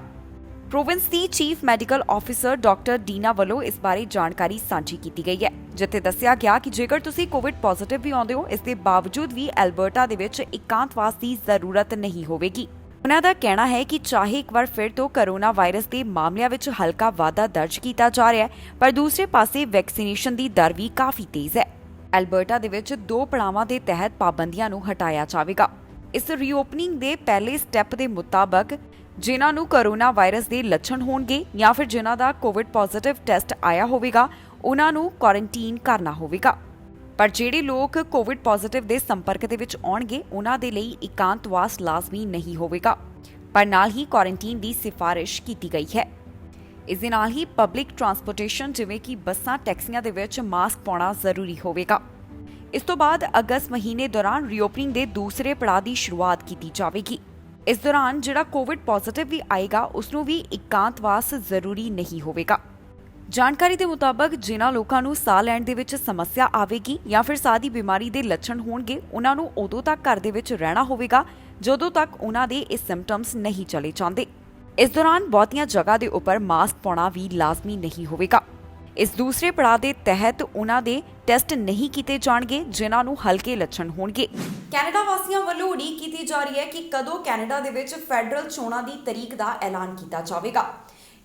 ਪ੍ਰੋਵਿੰਸ ਦੀ ਚੀਫ ਮੈਡੀਕਲ ਆਫੀਸਰ ਡਾਕਟਰ ਡੀਨਾ ਵੱਲੋਂ ਇਸ ਬਾਰੇ ਜਾਣਕਾਰੀ ਸਾਂਝੀ ਕੀਤੀ ਗਈ ਹੈ, ਜਿੱਥੇ ਦੱਸਿਆ ਗਿਆ ਕਿ ਜੇਕਰ ਤੁਸੀਂ ਕੋਵਿਡ ਪੋਜ਼ਿਟਿਵ ਵੀ ਆਉਂਦੇ ਹੋ, ਇਸ ਦੇ ਬਾਵਜੂਦ ਵੀ ਐਲਬਰਟਾ ਦੇ ਵਿੱਚ ਇਕਾਂਤਵਾਸ ਦੀ ਜ਼ਰੂਰਤ ਨਹੀਂ ਹੋਵੇਗੀ। ਉਨ੍ਹਾਂ ਦਾ ਕਹਿਣਾ ਹੈ ਕਿ ਚਾਹੇ ਇੱਕ ਵਾਰ ਫਿਰ ਤੋਂ ਕਰੋਨਾ ਵਾਇਰਸ ਦੇ ਮਾਮਲਿਆਂ ਵਿੱਚ ਹਲਕਾ ਵਾਧਾ ਦਰਜ ਕੀਤਾ ਜਾ ਰਿਹਾ ਹੈ, ਪਰ ਦੂਸਰੇ ਪਾਸੇ ਵੈਕਸੀਨੇਸ਼ਨ ਦੀ ਦਰ ਵੀ ਕਾਫੀ ਤੇਜ਼ ਹੈ। ਐਲਬਰਟਾ ਦੇ ਵਿੱਚ 2 ਪੜਾਵਾਂ ਦੇ ਤਹਿਤ ਪਾਬੰਦੀਆਂ ਨੂੰ ਹਟਾਇਆ ਜਾਵੇਗਾ। ਇਸ ਰੀਓਪਨਿੰਗ ਦੇ ਪਹਿਲੇ ਸਟੈਪ ਦੇ ਮੁਤਾਬਕ ਜਿਨ੍ਹਾਂ ਨੂੰ ਕੋਰੋਨਾ ਵਾਇਰਸ ਦੇ ਲੱਛਣ ਹੋਣਗੇ ਜਾਂ ਫਿਰ ਜਿਨ੍ਹਾਂ ਦਾ ਕੋਵਿਡ ਪੋਜ਼ਿਟਿਵ ਟੈਸਟ ਆਇਆ ਹੋਵੇਗਾ ਉਹਨਾਂ ਨੂੰ ਕੁਆਰੰਟਾਈਨ ਕਰਨਾ ਹੋਵੇਗਾ। ਪਰ ਜਿਹੜੇ ਲੋਕ ਕੋਵਿਡ ਪੋਜ਼ਿਟਿਵ ਦੇ ਸੰਪਰਕ ਦੇ ਵਿੱਚ ਆਉਣਗੇ ਉਹਨਾਂ ਦੇ ਲਈ ਇਕਾਂਤਵਾਸ ਲਾਜ਼ਮੀ ਨਹੀਂ ਹੋਵੇਗਾ, ਪਰ ਨਾਲ ਹੀ ਕੁਆਰੰਟਾਈਨ ਦੀ ਸਿਫਾਰਿਸ਼ ਕੀਤੀ ਗਈ ਹੈ। ਇਸ ਦੇ ਨਾਲ ਹੀ ਪਬਲਿਕ ਟਰਾਂਸਪੋਰਟੇਸ਼ਨ ਜਿਵੇਂ ਕਿ ਬੱਸਾਂ ਟੈਕਸੀਆਂ ਦੇ ਵਿੱਚ ਮਾਸਕ ਪਾਉਣਾ ਜ਼ਰੂਰੀ ਹੋਵੇਗਾ। ਇਸ ਤੋਂ ਬਾਅਦ ਅਗਸਤ ਮਹੀਨੇ ਦੌਰਾਨ ਰੀਓਪਨਿੰਗ ਦੇ ਦੂਸਰੇ ਪੜਾਅ ਦੀ ਸ਼ੁਰੂਆਤ ਕੀਤੀ ਜਾਵੇਗੀ। ਇਸ ਦੌਰਾਨ ਜਿਹੜਾ ਕੋਵਿਡ ਪੋਜ਼ਿਟਿਵ ਵੀ ਆਏਗਾ ਉਸ ਨੂੰ ਵੀ ਇਕਾਂਤਵਾਸ ਜ਼ਰੂਰੀ ਨਹੀਂ ਹੋਵੇਗਾ। ਜਾਣਕਾਰੀ ਦੇ ਮੁਤਾਬਕ ਜਿਨ੍ਹਾਂ ਲੋਕਾਂ ਨੂੰ ਸਾਹ ਲੈਣ ਦੇ ਵਿੱਚ ਸਮੱਸਿਆ ਆਵੇਗੀ ਜਾਂ ਫਿਰ ਸਾਹ ਦੀ ਬਿਮਾਰੀ ਦੇ ਲੱਛਣ ਹੋਣਗੇ ਉਹਨਾਂ ਨੂੰ ਉਦੋਂ ਤੱਕ ਘਰ ਦੇ ਵਿੱਚ ਰਹਿਣਾ ਹੋਵੇਗਾ ਜਦੋਂ ਤੱਕ ਉਹਨਾਂ ਦੇ ਇਹ ਸਿੰਪਟਮਸ ਨਹੀਂ ਚਲੇ ਜਾਂਦੇ। ਇਸ ਦੌਰਾਨ ਬਹੁਤੀਆਂ ਜਗ੍ਹਾ ਦੇ ਉੱਪਰ ਮਾਸਕ ਪਾਉਣਾ ਵੀ ਲਾਜ਼ਮੀ ਨਹੀਂ ਹੋਵੇਗਾ। ਇਸ ਦੂਸਰੇ ਪੜਾਅ ਦੇ ਤਹਿਤ ਉਹਨਾਂ ਦੇ ਟੈਸਟ ਨਹੀਂ ਕੀਤੇ ਜਾਣਗੇ ਜਿਨ੍ਹਾਂ ਨੂੰ ਹਲਕੇ ਲੱਛਣ ਹੋਣਗੇ। ਕੈਨੇਡਾ ਵਾਸੀਆਂ ਵੱਲੋਂ ਉਡੀਕ ਕੀਤੀ ਜਾ ਰਹੀ ਹੈ ਕਿ ਕਦੋਂ ਕੈਨੇਡਾ ਦੇ ਵਿੱਚ ਫੈਡਰਲ ਚੋਣਾਂ ਦੀ ਤਰੀਕ ਦਾ ਐਲਾਨ ਕੀਤਾ ਜਾਵੇਗਾ।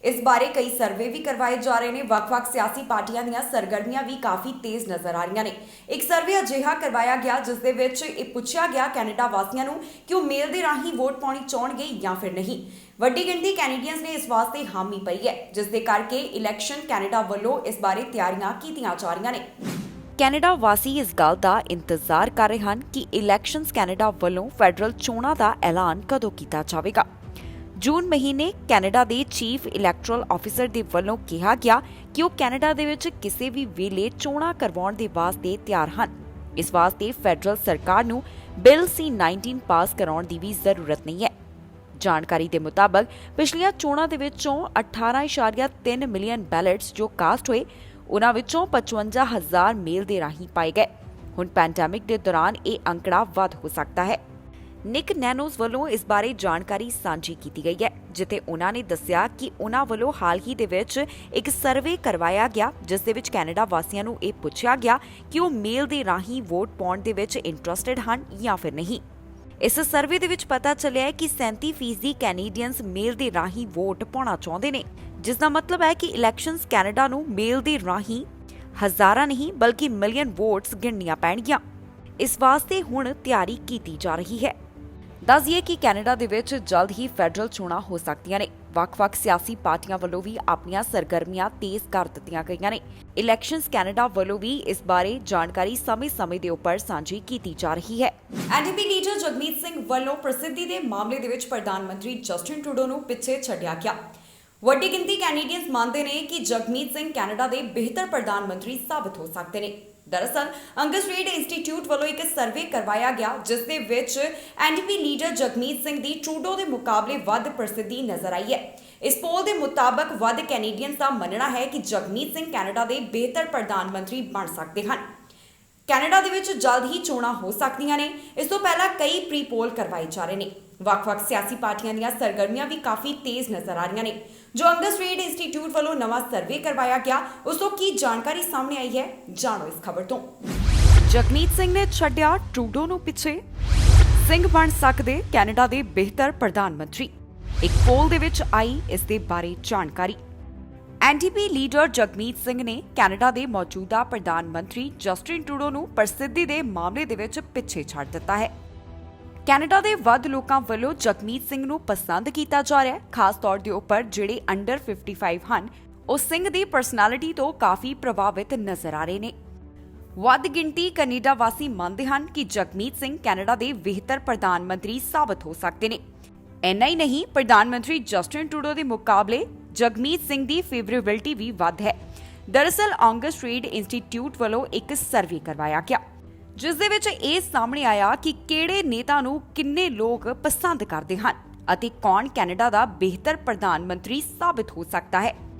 ਇਸ ਬਾਰੇ ਕਈ ਸਰਵੇ ਵੀ ਕਰਵਾਏ ਜਾ ਰਹੇ ਨੇ। ਵੱਖ-ਵੱਖ ਸਿਆਸੀ ਪਾਰਟੀਆਂ ਦੀਆਂ ਸਰਗਰਮੀਆਂ ਵੀ ਕਾਫੀ ਤੇਜ਼ ਨਜ਼ਰ ਆ ਰਹੀਆਂ ਨੇ। ਇੱਕ ਸਰਵੇ ਅਜਿਹਾ ਕਰਵਾਇਆ ਗਿਆ ਜਿਸ ਦੇ ਵਿੱਚ ਇਹ ਪੁੱਛਿਆ ਗਿਆ ਕੈਨੇਡਾ ਵਾਸੀਆਂ ਨੂੰ ਕਿ ਉਹ ਮੇਲ ਦੇ ਰਾਹੀਂ ਵੋਟ ਪਾਉਣੀ ਚਾਹਣਗੇ ਜਾਂ ਫਿਰ ਨਹੀਂ। ਵੱਡੀ ਗਿਣਤੀ ਕੈਨੇਡੀਅਨਸ ਨੇ ਇਸ ਵਾਸਤੇ ਹਾਮੀ ਪਈ ਹੈ, ਜਿਸ ਦੇ ਕਰਕੇ ਇਲੈਕਸ਼ਨ ਕੈਨੇਡਾ ਵੱਲੋਂ ਇਸ ਬਾਰੇ ਤਿਆਰੀਆਂ ਕੀਤੀਆਂ ਜਾ ਰਹੀਆਂ ਨੇ। ਕੈਨੇਡਾ ਵਾਸੀ ਇਸ ਗੱਲ ਦਾ ਇੰਤਜ਼ਾਰ ਕਰ ਰਹੇ ਹਨ ਕਿ ਇਲੈਕਸ਼ਨਸ ਕੈਨੇਡਾ ਵੱਲੋਂ ਫੈਡਰਲ ਚੋਣਾਂ ਦਾ ਐਲਾਨ ਕਦੋਂ ਕੀਤਾ ਜਾਵੇਗਾ। ਜੂਨ ਮਹੀਨੇ ਕੈਨੇਡਾ ਦੇ ਚੀਫ ਇਲੈਕਟਰਲ ਆਫੀਸਰ ਦੇ ਵੱਲੋਂ ਕਿਹਾ ਗਿਆ ਕਿ ਉਹ ਕੈਨੇਡਾ ਦੇ ਵਿੱਚ ਕਿਸੇ ਵੀ ਵੇਲੇ ਚੋਣਾਂ ਕਰਵਾਉਣ ਦੇ ਵਾਸਤੇ ਤਿਆਰ ਹਨ। ਇਸ ਵਾਸਤੇ ਫੈਡਰਲ ਸਰਕਾਰ ਨੂੰ ਬਿੱਲ C-19 ਪਾਸ ਕਰਾਉਣ ਦੀ ਵੀ ਜ਼ਰੂਰਤ ਨਹੀਂ ਹੈ। ਜਾਣਕਾਰੀ ਦੇ ਮੁਤਾਬਕ ਪਿਛਲੀਆਂ ਚੋਣਾਂ ਦੇ ਵਿੱਚੋਂ 18.3 ਮਿਲੀਅਨ ਬੈਲਟਸ ਜੋ ਕਾਸਟ ਹੋਏ ਉਹਨਾਂ ਵਿੱਚੋਂ 55,000 ਮੇਲ ਦੇ ਰਾਹੀਂ ਪਾਏ ਗਏ। ਹੁਣ ਪੈਂਡੈਮਿਕ ਦੇ ਦੌਰਾਨ ਇਹ ਅੰਕੜਾ ਵੱਧ ਹੋ ਸਕਦਾ ਹੈ। ਨਿਕ ਨੈਨੋਸ ਵੱਲੋਂ ਇਸ ਬਾਰੇ ਜਾਣਕਾਰੀ ਸਾਂਝੀ ਕੀਤੀ ਗਈ ਹੈ, ਜਿੱਥੇ ਉਹਨਾਂ ਨੇ ਦੱਸਿਆ ਕਿ ਉਹਨਾਂ ਵੱਲੋਂ ਹਾਲ ਹੀ ਦੇ ਵਿੱਚ ਇੱਕ ਸਰਵੇ ਕਰਵਾਇਆ ਗਿਆ ਜਿਸ ਦੇ ਵਿੱਚ ਕੈਨੇਡਾ ਵਾਸੀਆਂ ਨੂੰ ਇਹ ਪੁੱਛਿਆ ਗਿਆ ਕਿ ਉਹ ਮੇਲ ਦੇ ਰਾਹੀਂ ਵੋਟ ਪਾਉਣ ਦੇ ਵਿੱਚ ਇੰਟਰਸਟਿਡ ਹਨ ਜਾਂ ਫਿਰ ਨਹੀਂ। ਇਸ ਸਰਵੇ ਦੇ ਵਿੱਚ ਪਤਾ ਚੱਲਿਆ ਹੈ ਕਿ 37% ਕੈਨੇਡੀਅਨਸ ਮੇਲ ਦੇ ਰਾਹੀਂ ਵੋਟ ਪਾਉਣਾ ਚਾਹੁੰਦੇ ਨੇ, ਜਿਸ ਦਾ ਮਤਲਬ ਹੈ ਕਿ ਇਲੈਕਸ਼ਨਸ ਕੈਨੇਡਾ ਨੂੰ ਮੇਲ ਦੇ ਰਾਹੀਂ ਹਜ਼ਾਰਾਂ ਨਹੀਂ ਬਲਕਿ ਮਿਲੀਅਨ ਵੋਟਸ ਗਿਣਨੀਆਂ ਪੈਣਗੀਆਂ। ਇਸ ਵਾਸਤੇ ਹੁਣ ਤਿਆਰੀ ਕੀਤੀ ਜਾ ਰਹੀ ਹੈ। ਦੱਸ ਦਈਏ ਕਿ ਕੈਨੇਡਾ ਦੇ ਵਿੱਚ ਜਲਦ ਹੀ ਫੈਡਰਲ ਚੋਣਾਂ ਹੋ ਸਕਦੀਆਂ ਨੇ। ਵੱਖ-ਵੱਖ ਸਿਆਸੀ ਪਾਰਟੀਆਂ ਵੱਲੋਂ ਵੀ ਆਪਣੀਆਂ ਸਰਗਰਮੀਆਂ ਤੇਜ਼ ਕਰ ਦਿੱਤੀਆਂ ਗਈਆਂ ਨੇ। ਇਲੈਕਸ਼ਨਸ ਕੈਨੇਡਾ ਵੱਲੋਂ ਵੀ ਇਸ ਬਾਰੇ ਜਾਣਕਾਰੀ ਸਮੇਂ-ਸਮੇਂ ਦੇ ਉੱਪਰ ਸਾਂਝੀ ਕੀਤੀ ਜਾ ਰਹੀ ਹੈ। ਐਨਡੀਪੀ ਲੀਡਰ ਜਗਮੀਤ ਸਿੰਘ ਵੱਲੋਂ ਪ੍ਰਸਿੱਧੀ ਦੇ ਮਾਮਲੇ ਦੇ ਵਿੱਚ ਪ੍ਰਧਾਨ ਮੰਤਰੀ ਜਸਟਿਨ ਟਰੂਡੋ ਨੂੰ ਪਿੱਛੇ ਛੱਡਿਆ ਗਿਆ। ਵੱਡੀ ਗਿਣਤੀ ਕੈਨੇਡੀਅਨਸ ਮੰਨਦੇ ਨੇ ਕਿ ਜਗਮੀਤ ਸਿੰਘ ਕੈਨੇਡਾ ਦੇ ਬਿਹਤਰ ਪ੍ਰਧਾਨ ਮੰਤਰੀ ਸਾਬਤ ਹੋ ਸਕਦੇ ਨੇ। ਦਰਅਸਲ ਅੰਗਸ ਰੀਡ ਇੰਸਟੀਚਿਊਟ ਵੱਲੋਂ ਇੱਕ ਸਰਵੇ ਕਰਵਾਇਆ ਗਿਆ ਜਿਸ ਦੇ ਵਿੱਚ ਐਨਡੀਪੀ ਲੀਡਰ ਜਗਮੀਤ ਸਿੰਘ ਦੀ ਟਰੂਡੋ ਦੇ ਮੁਕਾਬਲੇ ਵੱਧ ਪ੍ਰਸਿੱਧੀ ਨਜ਼ਰ ਆਈ ਹੈ। ਇਸ ਪੋਲ ਦੇ ਮੁਤਾਬਕ ਵੱਧ ਕੈਨੇਡੀਅਨਸ ਦਾ ਮੰਨਣਾ ਹੈ ਕਿ ਜਗਮੀਤ ਸਿੰਘ ਕੈਨੇਡਾ ਦੇ ਬਿਹਤਰ ਪ੍ਰਧਾਨ ਮੰਤਰੀ ਬਣ ਸਕਦੇ ਹਨ। ਕੈਨੇਡਾ ਦੇ ਵਿੱਚ ਜਲਦ ਹੀ ਚੋਣਾਂ ਹੋ ਸਕਦੀਆਂ ਨੇ। ਇਸ ਤੋਂ ਪਹਿਲਾਂ ਕਈ ਪ੍ਰੀ ਪੋਲ ਕਰਵਾਏ ਜਾ ਰਹੇ ਨੇ। ਵੱਖ-ਵੱਖ ਸਿਆਸੀ ਪਾਰਟੀਆਂ ਦੀਆਂ ਸਰਗਰਮੀਆਂ ਵੀ ਕਾਫੀ ਤੇਜ਼ ਨਜ਼ਰ ਆ ਰਹੀਆਂ ਨੇ। ਜੋ ਅੰਗਸ ਰੀਡ ਇੰਸਟੀਚਿਊਟ ਵੱਲੋਂ ਨਵਾਂ ਸਰਵੇ ਕਰਵਾਇਆ ਗਿਆ ਉਸ ਤੋਂ ਕੀ ਜਾਣਕਾਰੀ ਸਾਹਮਣੇ ਆਈ ਹੈ, ਜਾਣੋ ਇਸ ਖਬਰ ਤੋਂ। ਜਗਮੀਤ ਸਿੰਘ ਨੇ ਛੱਡਿਆ ਟਰੂਡੋ ਨੂੰ ਪਿੱਛੇ, ਸਿੰਘ ਬਣ ਸਕਦੇ ਕੈਨੇਡਾ ਦੇ ਬਿਹਤਰ ਪ੍ਰਧਾਨ ਮੰਤਰੀ। ਇੱਕ ਪੋਲ ਦੇ ਵਿੱਚ ਆਈ ਇਸ ਦੇ ਬਾਰੇ ਜਾਣਕਾਰੀ। ਐਨਡੀਪੀ ਲੀਡਰ ਜਗਮੀਤ ਸਿੰਘ ਨੇ ਕੈਨੇਡਾ ਦੇ ਮੌਜੂਦਾ ਪ੍ਰਧਾਨ ਮੰਤਰੀ ਜਸਟਿਨ ਟਰੂਡੋ ਨੂੰ ਪ੍ਰਸਿੱਧੀ ਦੇ ਮਾਮਲੇ ਦੇ ਵਿੱਚ ਪਿੱਛੇ ਛੱਡ ਦਿੱਤਾ ਹੈ। ਕੈਨੇਡਾ ਦੇ ਵੱਧ ਲੋਕਾਂ ਵੱਲੋਂ ਜਗਮੀਤ ਸਿੰਘ ਨੂੰ ਪਸੰਦ ਕੀਤਾ ਜਾ ਰਿਹਾ ਹੈ, ਖਾਸ ਤੌਰ ਦੇ ਉੱਪਰ ਜਿਹੜੇ ਅੰਡਰ 55 ਹਨ ਉਹ ਸਿੰਘ ਦੀ ਪਰਸਨੈਲਿਟੀ ਤੋਂ ਕਾਫੀ ਪ੍ਰਭਾਵਿਤ ਨਜ਼ਰ ਆ ਰਹੇ ਨੇ। ਵੱਧ ਗਿਣਤੀ ਕੈਨੇਡਾ ਵਾਸੀ ਮੰਨਦੇ ਹਨ ਕਿ ਜਗਮੀਤ ਸਿੰਘ ਕੈਨੇਡਾ ਦੇ ਬਿਹਤਰ ਪ੍ਰਧਾਨ ਮੰਤਰੀ ਸਾਬਤ ਹੋ ਸਕਦੇ ਨੇ। ਇੰਨਾ ਹੀ ਨਹੀਂ, ਪ੍ਰਧਾਨ ਮੰਤਰੀ ਜਸਟਿਨ ਟਰੂਡੋ ਦੇ ਮੁਕਾਬਲੇ ਜਗਮੀਤ ਸਿੰਘ ਦੀ ਫੇਵਰੇਬਿਲਟੀ ਵੀ ਵੱਧ ਹੈ। ਦਰਅਸਲ ਅੰਗਸ ਰੀਡ ਇੰਸਟੀਚਿਊਟ ਵੱਲੋਂ ਇੱਕ ਸਰਵੇ ਕਰਵਾਇਆ ਗਿਆ ਜਿਸ ਦੇ ਵਿੱਚ ਇਹ ਸਾਹਮਣੇ ਆਇਆ ਕਿ ਕਿਹੜੇ ਨੇਤਾ ਨੂੰ ਕਿੰਨੇ ਲੋਕ ਪਸੰਦ ਕਰਦੇ ਹਨ ਅਤੇ ਕੌਣ ਕੈਨੇਡਾ ਦਾ ਬਿਹਤਰ ਪ੍ਰਧਾਨ ਮੰਤਰੀ ਸਾਬਤ ਹੋ ਸਕਦਾ ਹੈ।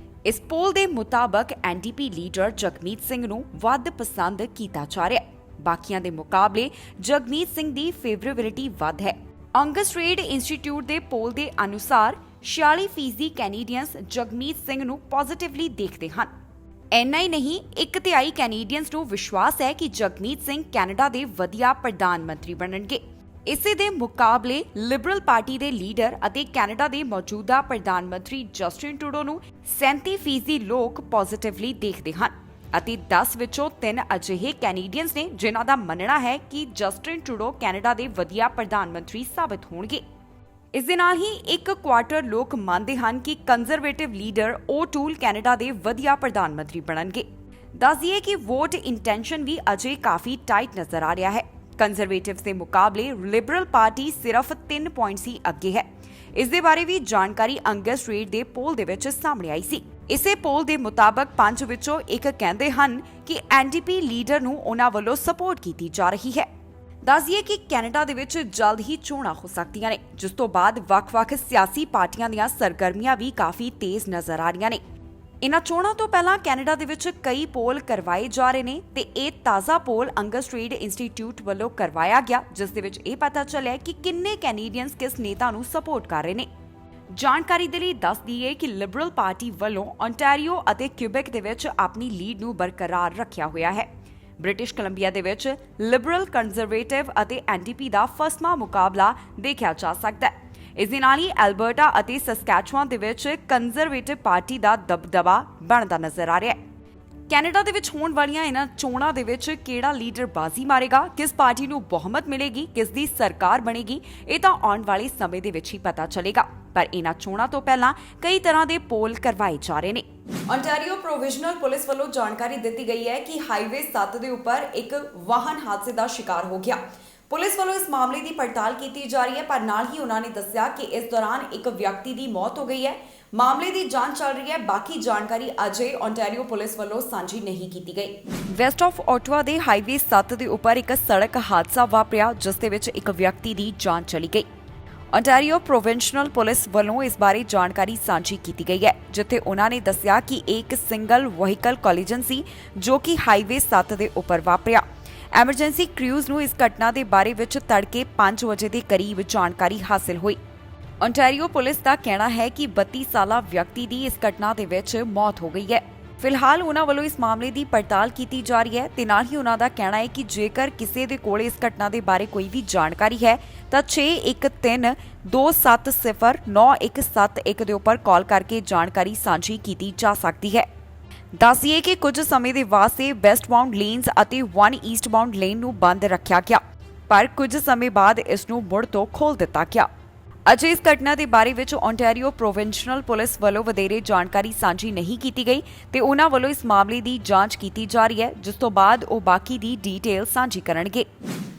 ਇਸ ਪੋਲ ਦੇ ਮੁਤਾਬਕ ਐਨਡੀਪੀ ਲੀਡਰ ਜਗਮੀਤ ਸਿੰਘ ਨੂੰ ਵੱਧ ਪਸੰਦ ਕੀਤਾ ਜਾ ਰਿਹਾ ਹੈ। ਬਾਕੀਆਂ ਦੇ ਮੁਕਾਬਲੇ ਜਗਮੀਤ ਸਿੰਘ ਦੀ ਫੇਵਰੇਬਿਲਟੀ ਵੱਧ ਹੈ। ਅੰਗਸ ਰੀਡ ਇੰਸਟੀਚਿਊਟ ਦੇ ਪੋਲ ਦੇ ਅਨੁਸਾਰ 46% ਕੈਨੇਡੀਅਨਸ ਜਗਮੀਤ ਸਿੰਘ ਨੂੰ ਪੋਜ਼ਿਟਿਵਲੀ ਦੇਖਦੇ ਹਨ। ਇੰਨਾ ਹੀ ਨਹੀਂ, 1/3 ਕੈਨੇਡੀਅਨਸ ਨੂੰ ਵਿਸ਼ਵਾਸ ਹੈ ਕਿ ਜਗਮੀਤ ਸਿੰਘ ਕੈਨੇਡਾ ਦੇ ਵਧੀਆ ਪ੍ਰਧਾਨ ਮੰਤਰੀ ਬਣਨਗੇ। ਇਸੇ ਦੇ ਮੁਕਾਬਲੇ ਲਿਬਰਲ ਪਾਰਟੀ ਦੇ ਲੀਡਰ ਅਤੇ ਕੈਨੇਡਾ ਦੇ ਮੌਜੂਦਾ ਪ੍ਰਧਾਨ ਮੰਤਰੀ ਜਸਟਿਨ ਟਰੂਡੋ ਨੂੰ 37% ਲੋਕ ਪੋਜ਼ਿਟਿਵਲੀ ਦੇਖਦੇ ਹਨ। ਅਤੇ 10 ਵਿੱਚੋਂ 3 ਅਜਿਹੇ ਕੈਨੇਡੀਅਨਸ ਨੇ ਜਿਨ੍ਹਾਂ ਦਾ ਮੰਨਣਾ ਹੈ ਕਿ ਜਸਟਿਨ ਟਰੂਡੋ ਕੈਨੇਡਾ ਦੇ ਵਧੀਆ ਪ੍ਰਧਾਨ ਮੰਤਰੀ ਸਾਬਤ ਹੋਣਗੇ। ਇਸ ਦੇ ਨਾਲ ਹੀ 1/4 ਲੋਕ ਮੰਨਦੇ ਹਨ ਕਿ ਕੰਜ਼ਰਵੇਟਿਵ ਲੀਡਰ ਓਟੂਲ ਕੈਨੇਡਾ ਦੇ ਵਧੀਆ ਪ੍ਰਧਾਨ ਮੰਤਰੀ ਬਣਨਗੇ। ਦੱਸ ਦਈਏ ਕਿ ਵੋਟ ਇੰਟੈਂਸ਼ਨ ਵੀ ਅਜੇ ਕਾਫੀ ਟਾਈਟ ਨਜ਼ਰ ਆ ਰਿਹਾ ਹੈ। ਕੰਜ਼ਰਵੇਟਿਵਸ ਦੇ ਮੁਕਾਬਲੇ ਲਿਬਰਲ ਪਾਰਟੀ ਸਿਰਫ 3 ਪੁਆਇੰਟਸ ਹੀ ਅੱਗੇ ਹੈ। ਇਸ ਦੇ ਬਾਰੇ ਵੀ ਜਾਣਕਾਰੀ ਅੰਗਸ ਰੀਡ ਦੇ ਪੋਲ ਦੇ ਵਿੱਚ ਸਾਹਮਣੇ ਆਈ ਸੀ। ਇਸੇ ਪੋਲ ਦੇ ਮੁਤਾਬਕ 5 ਵਿੱਚੋਂ 1 ਕਹਿੰਦੇ ਹਨ ਕਿ ਐਨਡੀਪੀ ਲੀਡਰ ਨੂੰ ਉਹਨਾਂ ਵੱਲੋਂ ਸਪੋਰਟ ਕੀਤੀ ਜਾ ਰਹੀ ਹੈ। ਦੱਸ ਦਈਏ ਕਿ ਕੈਨੇਡਾ ਦੇ ਵਿੱਚ ਜਲਦ ਹੀ ਚੋਣਾਂ ਹੋ ਸਕਦੀਆਂ ਨੇ, ਜਿਸ ਤੋਂ ਬਾਅਦ ਵੱਖ-ਵੱਖ ਸਿਆਸੀ ਪਾਰਟੀਆਂ ਦੀਆਂ ਸਰਗਰਮੀਆਂ ਵੀ ਕਾਫੀ ਤੇਜ਼ ਨਜ਼ਰ ਆ ਰਹੀਆਂ ਨੇ। ਇਨ੍ਹਾਂ ਚੋਣਾਂ ਤੋਂ ਪਹਿਲਾਂ ਕੈਨੇਡਾ ਦੇ ਵਿੱਚ ਕਈ ਪੋਲ ਕਰਵਾਏ ਜਾ ਰਹੇ ਨੇ ਤੇ ਇਹ ਤਾਜ਼ਾ ਪੋਲ ਅੰਗਸ ਰੀਡ ਇੰਸਟੀਚਿਊਟ ਵੱਲੋਂ ਕਰਵਾਇਆ ਗਿਆ, ਜਿਸ ਦੇ ਵਿੱਚ ਇਹ ਪਤਾ ਚੱਲਿਆ ਕਿ ਕਿੰਨੇ ਕੈਨੇਡੀਅਨਸ ਕਿਸ ਨੇਤਾ ਨੂੰ ਸਪੋਰਟ ਕਰ ਰਹੇ ਨੇ। ਜਾਣਕਾਰੀ ਦੇ ਲਈ ਦੱਸ ਦਈਏ ਕਿ ਲਿਬਰਲ ਪਾਰਟੀ ਵੱਲੋਂ ontario ਅਤੇ ਕਿਊਬੈਕ ਦੇ ਵਿੱਚ ਆਪਣੀ ਲੀਡ ਨੂੰ ਬਰਕਰਾਰ ਰੱਖਿਆ ਹੋਇਆ ਹੈ। ਬ੍ਰਿਟਿਸ਼ ਕੋਲੰਬੀਆ ਦੇ ਵਿੱਚ ਲਿਬਰਲ, ਕੰਜ਼ਰਵੇਟਿਵ ਅਤੇ ਐਨਡੀਪੀ ਦਾ ਫਸਵਾਂ ਮੁਕਾਬਲਾ ਦੇਖਿਆ ਜਾ ਸਕਦਾ ਹੈ। ਇਸ ਦੇ ਨਾਲ ਹੀ ਐਲਬਰਟਾ ਅਤੇ ਸਸਕੈਚੁਆਨ ਦੇ ਵਿੱਚ ਕੰਜ਼ਰਵੇਟਿਵ ਪਾਰਟੀ ਦਾ ਦਬਦਬਾ ਬਣਦਾ ਨਜ਼ਰ ਆ ਰਿਹਾ ਹੈ। ਕੈਨੇਡਾ ਦੇ ਵਿੱਚ ਹੋਣ ਵਾਲੀਆਂ ਇਹਨਾਂ ਚੋਣਾਂ ਦੇ ਵਿੱਚ ਕਿਹੜਾ ਲੀਡਰ ਬਾਜ਼ੀ ਮਾਰੇਗਾ, ਕਿਸ ਪਾਰਟੀ ਨੂੰ ਬਹੁਮਤ ਮਿਲੇਗੀ, ਕਿਸ ਦੀ ਸਰਕਾਰ ਬਣੇਗੀ, ਇਹ ਤਾਂ ਆਉਣ ਵਾਲੇ ਸਮੇਂ ਦੇ ਵਿੱਚ ਹੀ ਪਤਾ ਚੱਲੇਗਾ। ਪਰ ਇਹਨਾਂ ਚੋਣਾਂ ਤੋਂ ਪਹਿਲਾਂ ਕਈ ਤਰ੍ਹਾਂ ਦੇ ਪੋਲ ਕਰਵਾਏ ਜਾ ਰਹੇ ਨੇ। ontario ਪ੍ਰੋਵਿਜ਼ਨਲ ਪੁਲਿਸ ਵੱਲੋਂ ਜਾਣਕਾਰੀ ਦਿੱਤੀ ਗਈ ਹੈ ਕਿ ਹਾਈਵੇ 7 ਦੇ ਉੱਪਰ ਇੱਕ ਵਾਹਨ ਹਾਦਸੇ ਦਾ ਸ਼ਿਕਾਰ ਹੋ ਗਿਆ। ਪੁਲਿਸ ਵੱਲੋਂ ਇਸ ਮਾਮਲੇ ਦੀ ਪੜਤਾਲ ਕੀਤੀ ਜਾ ਰਹੀ ਹੈ, ਪਰ ਨਾਲ ਹੀ ਉਹਨਾਂ ਨੇ ਦੱਸਿਆ ਕਿ ਇਸ ਦੌਰਾਨ ਇੱਕ ਵਿਅਕਤੀ ਦੀ ਮੌਤ ਹੋ ਗਈ ਹੈ। ਮਾਮਲੇ ਦੀ ਜਾਂਚ ਚੱਲ ਰਹੀ ਹੈ। ਬਾਕੀ ਜਾਣਕਾਰੀ ਅਜੇ ontario ਪੁਲਿਸ ਵੱਲੋਂ ਸਾਂਝੀ ਨਹੀਂ ਕੀਤੀ ਗਈ। ਵੈਸਟ ਆਫ ਓਟਵਾ ਦੇ ਹਾਈਵੇ 7 ਦੇ ਉੱਪਰ ਇੱਕ ਸੜਕ ਹਾਦਸਾ ਵਾਪਰਿਆ, ਜਿਸ ਦੇ ਵਿੱਚ ਇੱਕ ਵਿਅਕਤੀ ਦੀ ਜਾਨ ਚਲੀ ਗਈ। ontario ਪ੍ਰੋਵਿੰਸ਼ਨਲ ਪੁਲਿਸ ਵੱਲੋਂ ਇਸ ਬਾਰੇ ਜਾਣਕਾਰੀ ਸਾਂਝੀ ਕੀਤੀ ਗਈ ਹੈ, ਜਿੱਥੇ ਉਹਨਾਂ ਨੇ ਦੱਸਿਆ ਕਿ ਇਹ ਇੱਕ ਸਿੰਗਲ ਵਹੀਕਲ ਕੋਲੀਜਨ ਸੀ ਜੋ ਕਿ ਹਾਈਵੇ 7 ਦੇ ਉੱਪਰ ਵਾਪਰਿਆ। ਐਮਰਜੈਂਸੀ ਕ੍ਰਿਊਜ਼ ਨੂੰ ਇਸ ਘਟਨਾ ਦੇ ਬਾਰੇ ਵਿੱਚ ਤੜਕੇ 5 ਵਜੇ ਦੇ ਕਰੀਬ ਜਾਣਕਾਰੀ ਹਾਸਲ ਹੋਈ। ontario ਪੁਲਿਸ ਦਾ ਕਹਿਣਾ ਹੈ ਕਿ 32 ਸਾਲਾ ਵਿਅਕਤੀ ਦੀ ਇਸ ਘਟਨਾ ਦੇ ਵਿੱਚ ਮੌਤ ਹੋ ਗਈ ਹੈ। ਫਿਲਹਾਲ ਉਹਨਾਂ ਵੱਲੋਂ ਇਸ ਮਾਮਲੇ ਦੀ ਪੜਤਾਲ ਕੀਤੀ ਜਾ ਰਹੀ ਹੈ ਤੇ ਨਾਲ ਹੀ ਉਹਨਾਂ ਦਾ ਕਹਿਣਾ ਹੈ ਕਿ ਜੇਕਰ ਕਿਸੇ ਦੇ ਕੋਲ ਇਸ ਘਟਨਾ ਦੇ ਬਾਰੇ ਕੋਈ ਵੀ ਜਾਣਕਾਰੀ ਹੈ ਤਾਂ 6132709171 ਦੇ ਉੱਪਰ ਕਾਲ ਕਰਕੇ ਜਾਣਕਾਰੀ ਸਾਂਝੀ ਕੀਤੀ ਜਾ ਸਕਦੀ ਹੈ। ਦੱਸਿਏ ਕਿ ਕੁਝ ਸਮੇਂ ਦੇ ਵਾਸਤੇ ਵੈਸਟਬਾਉਂਡ ਲੇਨਸ ਅਤੇ 1 ਈਸਟਬਾਉਂਡ ਲੇਨ ਨੂੰ ਬੰਦ ਰੱਖਿਆ ਗਿਆ, ਪਰ ਕੁਝ ਸਮੇਂ ਬਾਅਦ ਇਸ ਨੂੰ ਮੁੜ ਤੋਂ ਖੋਲ੍ਹ ਦਿੱਤਾ ਗਿਆ। ਅਜੇ ਇਸ ਘਟਨਾ ਦੇ ਬਾਰੇ ਵਿੱਚ ontario ਪ੍ਰੋਵਿੰਸ਼ਨਲ ਪੁਲਿਸ ਵੱਲੋਂ ਵਧੇਰੇ ਜਾਣਕਾਰੀ ਸਾਂਝੀ ਨਹੀਂ ਕੀਤੀ ਗਈ ਤੇ ਉਹਨਾਂ ਵੱਲੋਂ ਇਸ ਮਾਮਲੇ ਦੀ ਜਾਂਚ ਕੀਤੀ ਜਾ ਰਹੀ ਹੈ, ਜਿਸ ਤੋਂ ਬਾਅਦ ਉਹ ਬਾਕੀ ਦੀ ਡੀਟੇਲ ਸਾਂਝੀ ਕਰਨਗੇ।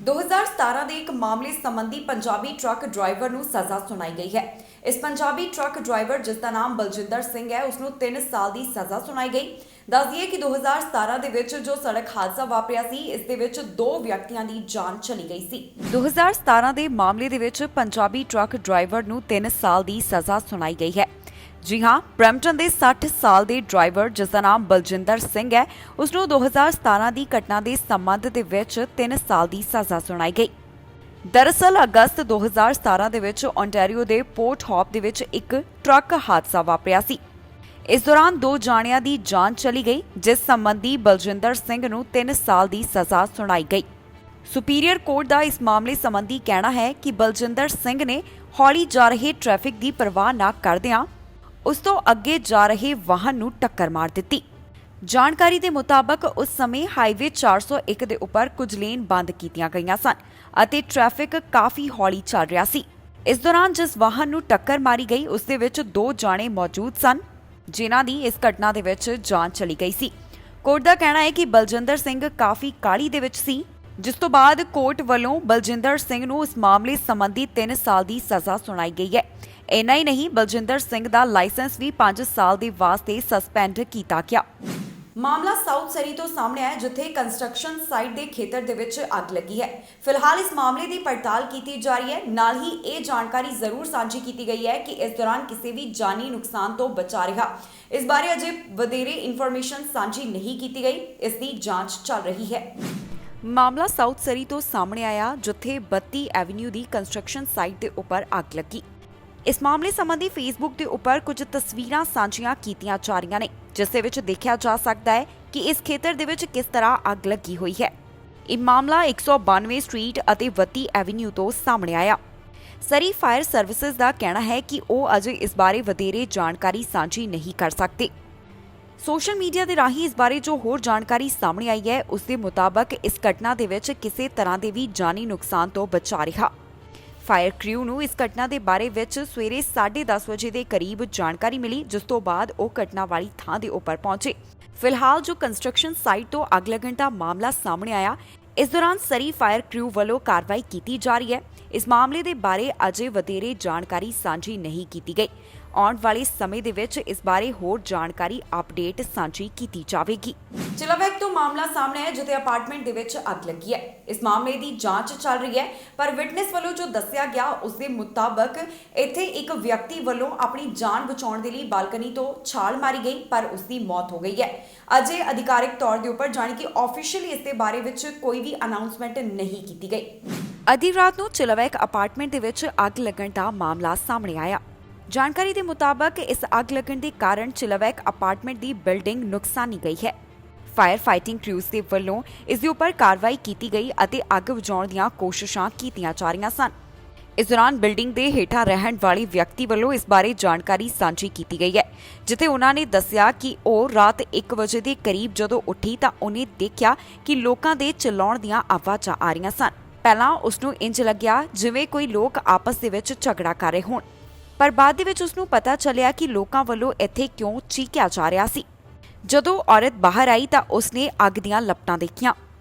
2017 ਦੇ ਇੱਕ ਮਾਮਲੇ ਸੰਬੰਧੀ ਪੰਜਾਬੀ ਟਰੱਕ ਡਰਾਈਵਰ ਨੂੰ ਸਜ਼ਾ ਸੁਣਾਈ ਗਈ ਹੈ। ਇਸ ਪੰਜਾਬੀ ਟਰੱਕ ਡਰਾਈਵਰ, ਜਿਸ ਦਾ ਨਾਮ ਬਲਜਿੰਦਰ ਸਿੰਘ ਹੈ, ਉਸ ਨੂੰ 3 ਸਾਲ ਦੀ ਸਜ਼ਾ ਸੁਣਾਈ ਗਈ। ਦੱਸ ਦਈਏ ਕਿ 2017 ਦੇ ਵਿੱਚ ਜੋ ਸੜਕ ਹਾਦਸਾ ਵਾਪਰਿਆ ਸੀ, ਇਸ ਦੇ ਵਿੱਚ 2 ਵਿਅਕਤੀਆਂ ਦੀ ਜਾਨ ਚਲੀ ਗਈ ਸੀ। 2017 ਦੇ ਮਾਮਲੇ ਦੇ ਵਿੱਚ ਪੰਜਾਬੀ ਟਰੱਕ ਡਰਾਈਵਰ ਨੂੰ 3 ਸਾਲ ਦੀ ਸਜ਼ਾ ਸੁਣਾਈ ਗਈ ਹੈ। ਜੀ ਹਾਂ, ਬਰੈਂਪਟਨ ਦੇ 60 ਸਾਲ ਦੇ ਡਰਾਈਵਰ, ਜਿਸ ਦਾ ਨਾਮ ਬਲਜਿੰਦਰ ਸਿੰਘ ਹੈ, ਉਸ ਨੂੰ 2017 ਦੀ ਘਟਨਾ ਦੇ ਸੰਬੰਧ ਦੇ ਵਿੱਚ 3 ਸਾਲ ਦੀ ਸਜ਼ਾ ਸੁਣਾਈ ਗਈ। ਦਰਅਸਲ ਅਗਸਤ 2017 ਦੇ ਵਿੱਚ ontario ਦੇ ਪੋਰਟ ਹੌਪ ਦੇ ਵਿੱਚ ਇੱਕ ਟਰੱਕ ਹਾਦਸਾ ਵਾਪਰਿਆ ਸੀ। ਇਸ ਦੌਰਾਨ 2 ਜਾਣਿਆਂ ਦੀ ਜਾਨ ਚਲੀ ਗਈ, ਜਿਸ ਸੰਬੰਧੀ ਬਲਜਿੰਦਰ ਸਿੰਘ ਨੂੰ 3 ਸਾਲ ਦੀ ਸਜ਼ਾ ਸੁਣਾਈ ਗਈ। ਸੁਪੀਰੀਅਰ ਕੋਰਟ ਦਾ ਇਸ ਮਾਮਲੇ ਸੰਬੰਧੀ ਕਹਿਣਾ ਹੈ ਕਿ ਬਲਜਿੰਦਰ ਸਿੰਘ ਨੇ ਹੌਲੀ ਜਾ ਰਹੇ ਟ੍ਰੈਫਿਕ ਦੀ ਪਰਵਾਹ ਨਾ ਕਰਦਿਆਂ ਉਸ ਤੋਂ ਅੱਗੇ ਜਾ ਰਹੇ ਵਾਹਨ ਨੂੰ ਟੱਕਰ ਮਾਰ ਦਿੱਤੀ। ਜਾਣਕਾਰੀ ਦੇ ਮੁਤਾਬਕ ਉਸ ਸਮੇਂ ਹਾਈਵੇ 401 ਦੇ ਉੱਪਰ ਕੁਝ ਲੇਨ ਬੰਦ ਕੀਤੀਆਂ ਗਈਆਂ ਸਨ ਅਤੇ ਟ੍ਰੈਫਿਕ ਕਾਫੀ ਹੌਲੀ ਚੱਲ ਰਿਹਾ ਸੀ। ਇਸ ਦੌਰਾਨ ਜਿਸ ਵਾਹਨ ਨੂੰ ਟੱਕਰ ਮਾਰੀ ਗਈ, ਉਸ ਦੇ ਵਿੱਚ 2 ਜਾਣੇ ਮੌਜੂਦ ਸਨ, ਜਿਨ੍ਹਾਂ ਦੀ ਇਸ ਘਟਨਾ ਦੇ ਵਿੱਚ ਜਾਨ ਚਲੀ ਗਈ ਸੀ। ਕੋਰਟ ਦਾ ਕਹਿਣਾ ਹੈ ਕਿ ਬਲਜਿੰਦਰ ਸਿੰਘ ਕਾਫੀ ਕਾਹਲੀ ਦੇ ਵਿੱਚ ਸੀ, ਜਿਸ ਤੋਂ ਬਾਅਦ ਕੋਰਟ ਵੱਲੋਂ ਬਲਜਿੰਦਰ ਸਿੰਘ ਨੂੰ ਇਸ ਮਾਮਲੇ ਸੰਬੰਧੀ 3 ਸਾਲ ਦੀ ਸਜ਼ਾ ਸੁਣਾਈ ਗਈ ਹੈ। ਇੰਨਾ ਹੀ ਨਹੀਂ, ਬਲਜਿੰਦਰ ਸਿੰਘ ਦਾ ਲਾਇਸੈਂਸ ਵੀ 5 ਸਾਲ ਦੇ ਵਾਸਤੇ ਸਸਪੈਂਡ ਕੀਤਾ ਗਿਆ। ਮਾਮਲਾ ਸਾਊਥ ਸਰੀ ਤੋਂ ਸਾਹਮਣੇ ਆਇਆ, ਜਿੱਥੇ ਕੰਸਟਰਕਸ਼ਨ ਸਾਈਟ ਦੇ ਖੇਤਰ ਦੇ ਵਿੱਚ ਅੱਗ ਲੱਗੀ ਹੈ। ਫਿਲਹਾਲ ਇਸ ਮਾਮਲੇ ਦੀ ਪੜਤਾਲ ਕੀਤੀ ਜਾ ਰਹੀ ਹੈ। ਨਾਲ ਹੀ ਇਹ ਜਾਣਕਾਰੀ ਜ਼ਰੂਰ ਸਾਂਝੀ ਕੀਤੀ ਗਈ ਹੈ ਕਿ ਇਸ ਦੌਰਾਨ ਕਿਸੇ ਵੀ ਜਾਨੀ ਨੁਕਸਾਨ ਤੋਂ ਬਚਾ ਰਿਹਾ। ਇਸ ਬਾਰੇ ਅਜੇ ਵਧੇਰੇ ਇਨਫੋਰਮੇਸ਼ਨ ਸਾਂਝੀ ਨਹੀਂ ਕੀਤੀ ਗਈ। ਇਸ ਦੀ ਜਾਂਚ ਚੱਲ ਰਹੀ ਹੈ। ਮਾਮਲਾ ਸਾਊਥ ਸਰੀ ਤੋਂ ਸਾਹਮਣੇ ਆਇਆ, ਜਿੱਥੇ 32 ਐਵਨਿਊ ਦੀ ਕੰਸਟਰਕਸ਼ਨ ਸਾਈਟ ਦੇ ਉੱਪਰ ਅੱਗ ਲੱਗੀ। ਇਸ ਮਾਮਲੇ ਸੰਬੰਧੀ ਫੇਸਬੁੱਕ ਦੇ ਉੱਪਰ ਕੁਝ ਤਸਵੀਰਾਂ ਸਾਂਝੀਆਂ ਕੀਤੀਆਂ ਜਾ ਰਹੀਆਂ ਨੇ, ਜਿਸ ਦੇ ਵਿੱਚ ਦੇਖਿਆ ਜਾ ਸਕਦਾ ਹੈ ਕਿ ਇਸ ਖੇਤਰ ਦੇ ਵਿੱਚ ਕਿਸ ਤਰ੍ਹਾਂ ਅੱਗ ਲੱਗੀ ਹੋਈ ਹੈ। ਇਹ ਮਾਮਲਾ 192 ਸਟਰੀਟ ਅਤੇ 32 ਐਵਨਿਊ ਤੋਂ ਸਾਹਮਣੇ ਆਇਆ। ਸਰੀ ਫਾਇਰ ਸਰਵਿਸਿਜ਼ ਦਾ ਕਹਿਣਾ ਹੈ ਕਿ ਉਹ ਅਜੇ ਇਸ ਬਾਰੇ ਵਧੇਰੇ ਜਾਣਕਾਰੀ ਸਾਂਝੀ ਨਹੀਂ ਕਰ ਸਕਦੇ। ਸੋਸ਼ਲ ਮੀਡੀਆ ਦੇ ਰਾਹੀਂ ਇਸ ਬਾਰੇ ਜੋ ਹੋਰ ਜਾਣਕਾਰੀ ਸਾਹਮਣੇ ਆਈ ਹੈ ਉਸ ਦੇ ਮੁਤਾਬਕ ਇਸ ਘਟਨਾ ਦੇ ਵਿੱਚ ਕਿਸੇ ਤਰ੍ਹਾਂ ਦੇ ਵੀ ਜਾਨੀ ਨੁਕਸਾਨ ਤੋਂ ਬਚਾ ਰਿਹਾ। ਫਾਇਰ ਕ੍ਰਿਊ ਨੂੰ ਇਸ ਘਟਨਾ ਦੇ ਬਾਰੇ ਵਿੱਚ ਸਵੇਰੇ 10:30 ਵਜੇ ਦੇ ਕਰੀਬ ਜਾਣਕਾਰੀ ਮਿਲੀ, ਜਿਸ ਤੋਂ ਬਾਅਦ ਉਹ ਘਟਨਾ ਵਾਲੀ ਥਾਂ ਦੇ ਉੱਪਰ ਪਹੁੰਚੇ। ਫਿਲਹਾਲ ਜੋ ਕੰਸਟਰਕਸ਼ਨ ਸਾਈਟ ਤੋਂ ਅੱਗ ਲੱਗਣ ਦਾ ਮਾਮਲਾ ਸਾਹਮਣੇ ਆਇਆ, ਇਸ ਦੌਰਾਨ ਸਰੀ ਫਾਇਰ ਕ੍ਰਿਊ ਵੱਲੋਂ ਕਾਰਵਾਈ ਕੀਤੀ ਜਾ ਰਹੀ ਹੈ। ਇਸ ਮਾਮਲੇ ਦੇ ਬਾਰੇ ਅਜੇ ਵਧੇਰੇ ਜਾਣਕਾਰੀ ਸਾਂਝੀ ਨਹੀਂ ਕੀਤੀ ਗਈ। ਆਉਣ ਵਾਲੇ ਸਮੇਂ ਦੇ ਵਿੱਚ ਇਸ ਬਾਰੇ ਹੋਰ ਜਾਣਕਾਰੀ ਅਪਡੇਟ ਸਾਂਝੀ ਕੀਤੀ ਜਾਵੇਗੀ। ਚਿਲਾਵੈਕ ਤੋਂ ਮਾਮਲਾ ਸਾਹਮਣੇ ਹੈ ਜਿੱਥੇ ਅਪਾਰਟਮੈਂਟ ਦੇ ਵਿੱਚ ਅੱਗ ਲੱਗੀ ਹੈ। ਇਸ ਮਾਮਲੇ ਦੀ ਜਾਂਚ ਚੱਲ ਰਹੀ ਹੈ, ਪਰ ਵਿਟਨੈਸ ਵੱਲੋਂ ਜੋ ਦੱਸਿਆ ਗਿਆ ਉਸ ਦੇ ਮੁਤਾਬਕ ਇੱਥੇ ਇੱਕ ਵਿਅਕਤੀ ਵੱਲੋਂ ਆਪਣੀ ਜਾਨ ਬਚਾਉਣ ਦੇ ਲਈ ਬਾਲਕਨੀ ਤੋਂ ਛਾਲ ਮਾਰੀ ਗਈ, ਪਰ ਉਸ ਦੀ ਮੌਤ ਹੋ ਗਈ ਹੈ। ਅਜੇ ਅਧਿਕਾਰਿਕ ਤੌਰ ਦੇ ਉੱਪਰ ਜਾਣੀ ਕਿ ਆਫੀਸ਼ੀਅਲੀ ਇਸ ਦੇ ਬਾਰੇ ਵਿੱਚ ਕੋਈ ਵੀ ਅਨਾਉਂਸਮੈਂਟ ਨਹੀਂ ਕੀਤੀ ਗਈ। ਅੱਧੀ ਰਾਤ ਨੂੰ ਚਿਲਾਵੈਕ ਅਪਾਰਟਮੈਂਟ ਦੇ ਵਿੱਚ ਅੱਗ ਲੱਗਣ ਦਾ ਮਾਮਲਾ ਸਾਹਮਣੇ ਆਇਆ। ਜਾਣਕਾਰੀ ਦੇ ਮੁਤਾਬਕ ਇਸ ਅੱਗ ਲੱਗਣ ਦੇ ਕਾਰਨ ਚਿਲਾਵੈਕ ਅਪਾਰਟਮੈਂਟ ਦੀ ਬਿਲਡਿੰਗ ਨੁਕਸਾਨੀ ਗਈ ਹੈ। ਫਾਇਰ ਫਾਈਟਿੰਗ ਕ੍ਰਿਊਜ਼ ਦੇ ਵੱਲੋਂ ਇਸ ਦੇ ਉੱਪਰ ਕਾਰਵਾਈ ਕੀਤੀ ਗਈ ਅਤੇ ਅੱਗ ਬੁਝਾਉਣ ਦੀਆਂ ਕੋਸ਼ਿਸ਼ਾਂ ਕੀਤੀਆਂ ਜਾ ਰਹੀਆਂ ਸਨ। ਇਸ ਦੌਰਾਨ ਬਿਲਡਿੰਗ ਦੇ ਹੇਠਾਂ ਰਹਿਣ ਵਾਲੇ ਵਿਅਕਤੀ ਵੱਲੋਂ ਇਸ ਬਾਰੇ ਜਾਣਕਾਰੀ ਸਾਂਝੀ ਕੀਤੀ ਗਈ ਹੈ, ਜਿੱਥੇ ਉਹਨਾਂ ਨੇ ਦੱਸਿਆ ਕਿ ਉਹ ਰਾਤ 1 ਵਜੇ ਦੇ ਕਰੀਬ ਜਦੋਂ ਉੱਠੀ ਤਾਂ ਉਹਨੇ ਦੇਖਿਆ ਕਿ ਲੋਕਾਂ ਦੇ ਚਿਲਾਉਣ ਦੀਆਂ ਆਵਾਜ਼ਾਂ ਆ ਰਹੀਆਂ ਸਨ। ਪਹਿਲਾਂ ਉਸ ਨੂੰ ਇੰਜ ਲੱਗਿਆ ਜਿਵੇਂ ਕੋਈ ਲੋਕ ਆਪਸ ਦੇ ਵਿੱਚ ਝਗੜਾ ਕਰ ਰਹੇ ਹੋਣ, ਪਰ ਬਾਅਦ ਦੇ ਵਿੱਚ ਉਸ ਨੂੰ ਪਤਾ ਚੱਲਿਆ ਕਿ ਲੋਕਾਂ ਵੱਲੋਂ ਇੱਥੇ ਕਿਉਂ ਚੀਕਿਆ ਜਾ ਰਿਹਾ ਸੀ। ਜਦੋਂ ਔਰਤ ਬਾਹਰ ਆਈ ਤਾਂ ਉਸਨੇ ਅੱਗ ਦੀਆਂ ਲਪਟਾਂ ਦੇਖੀਆਂ।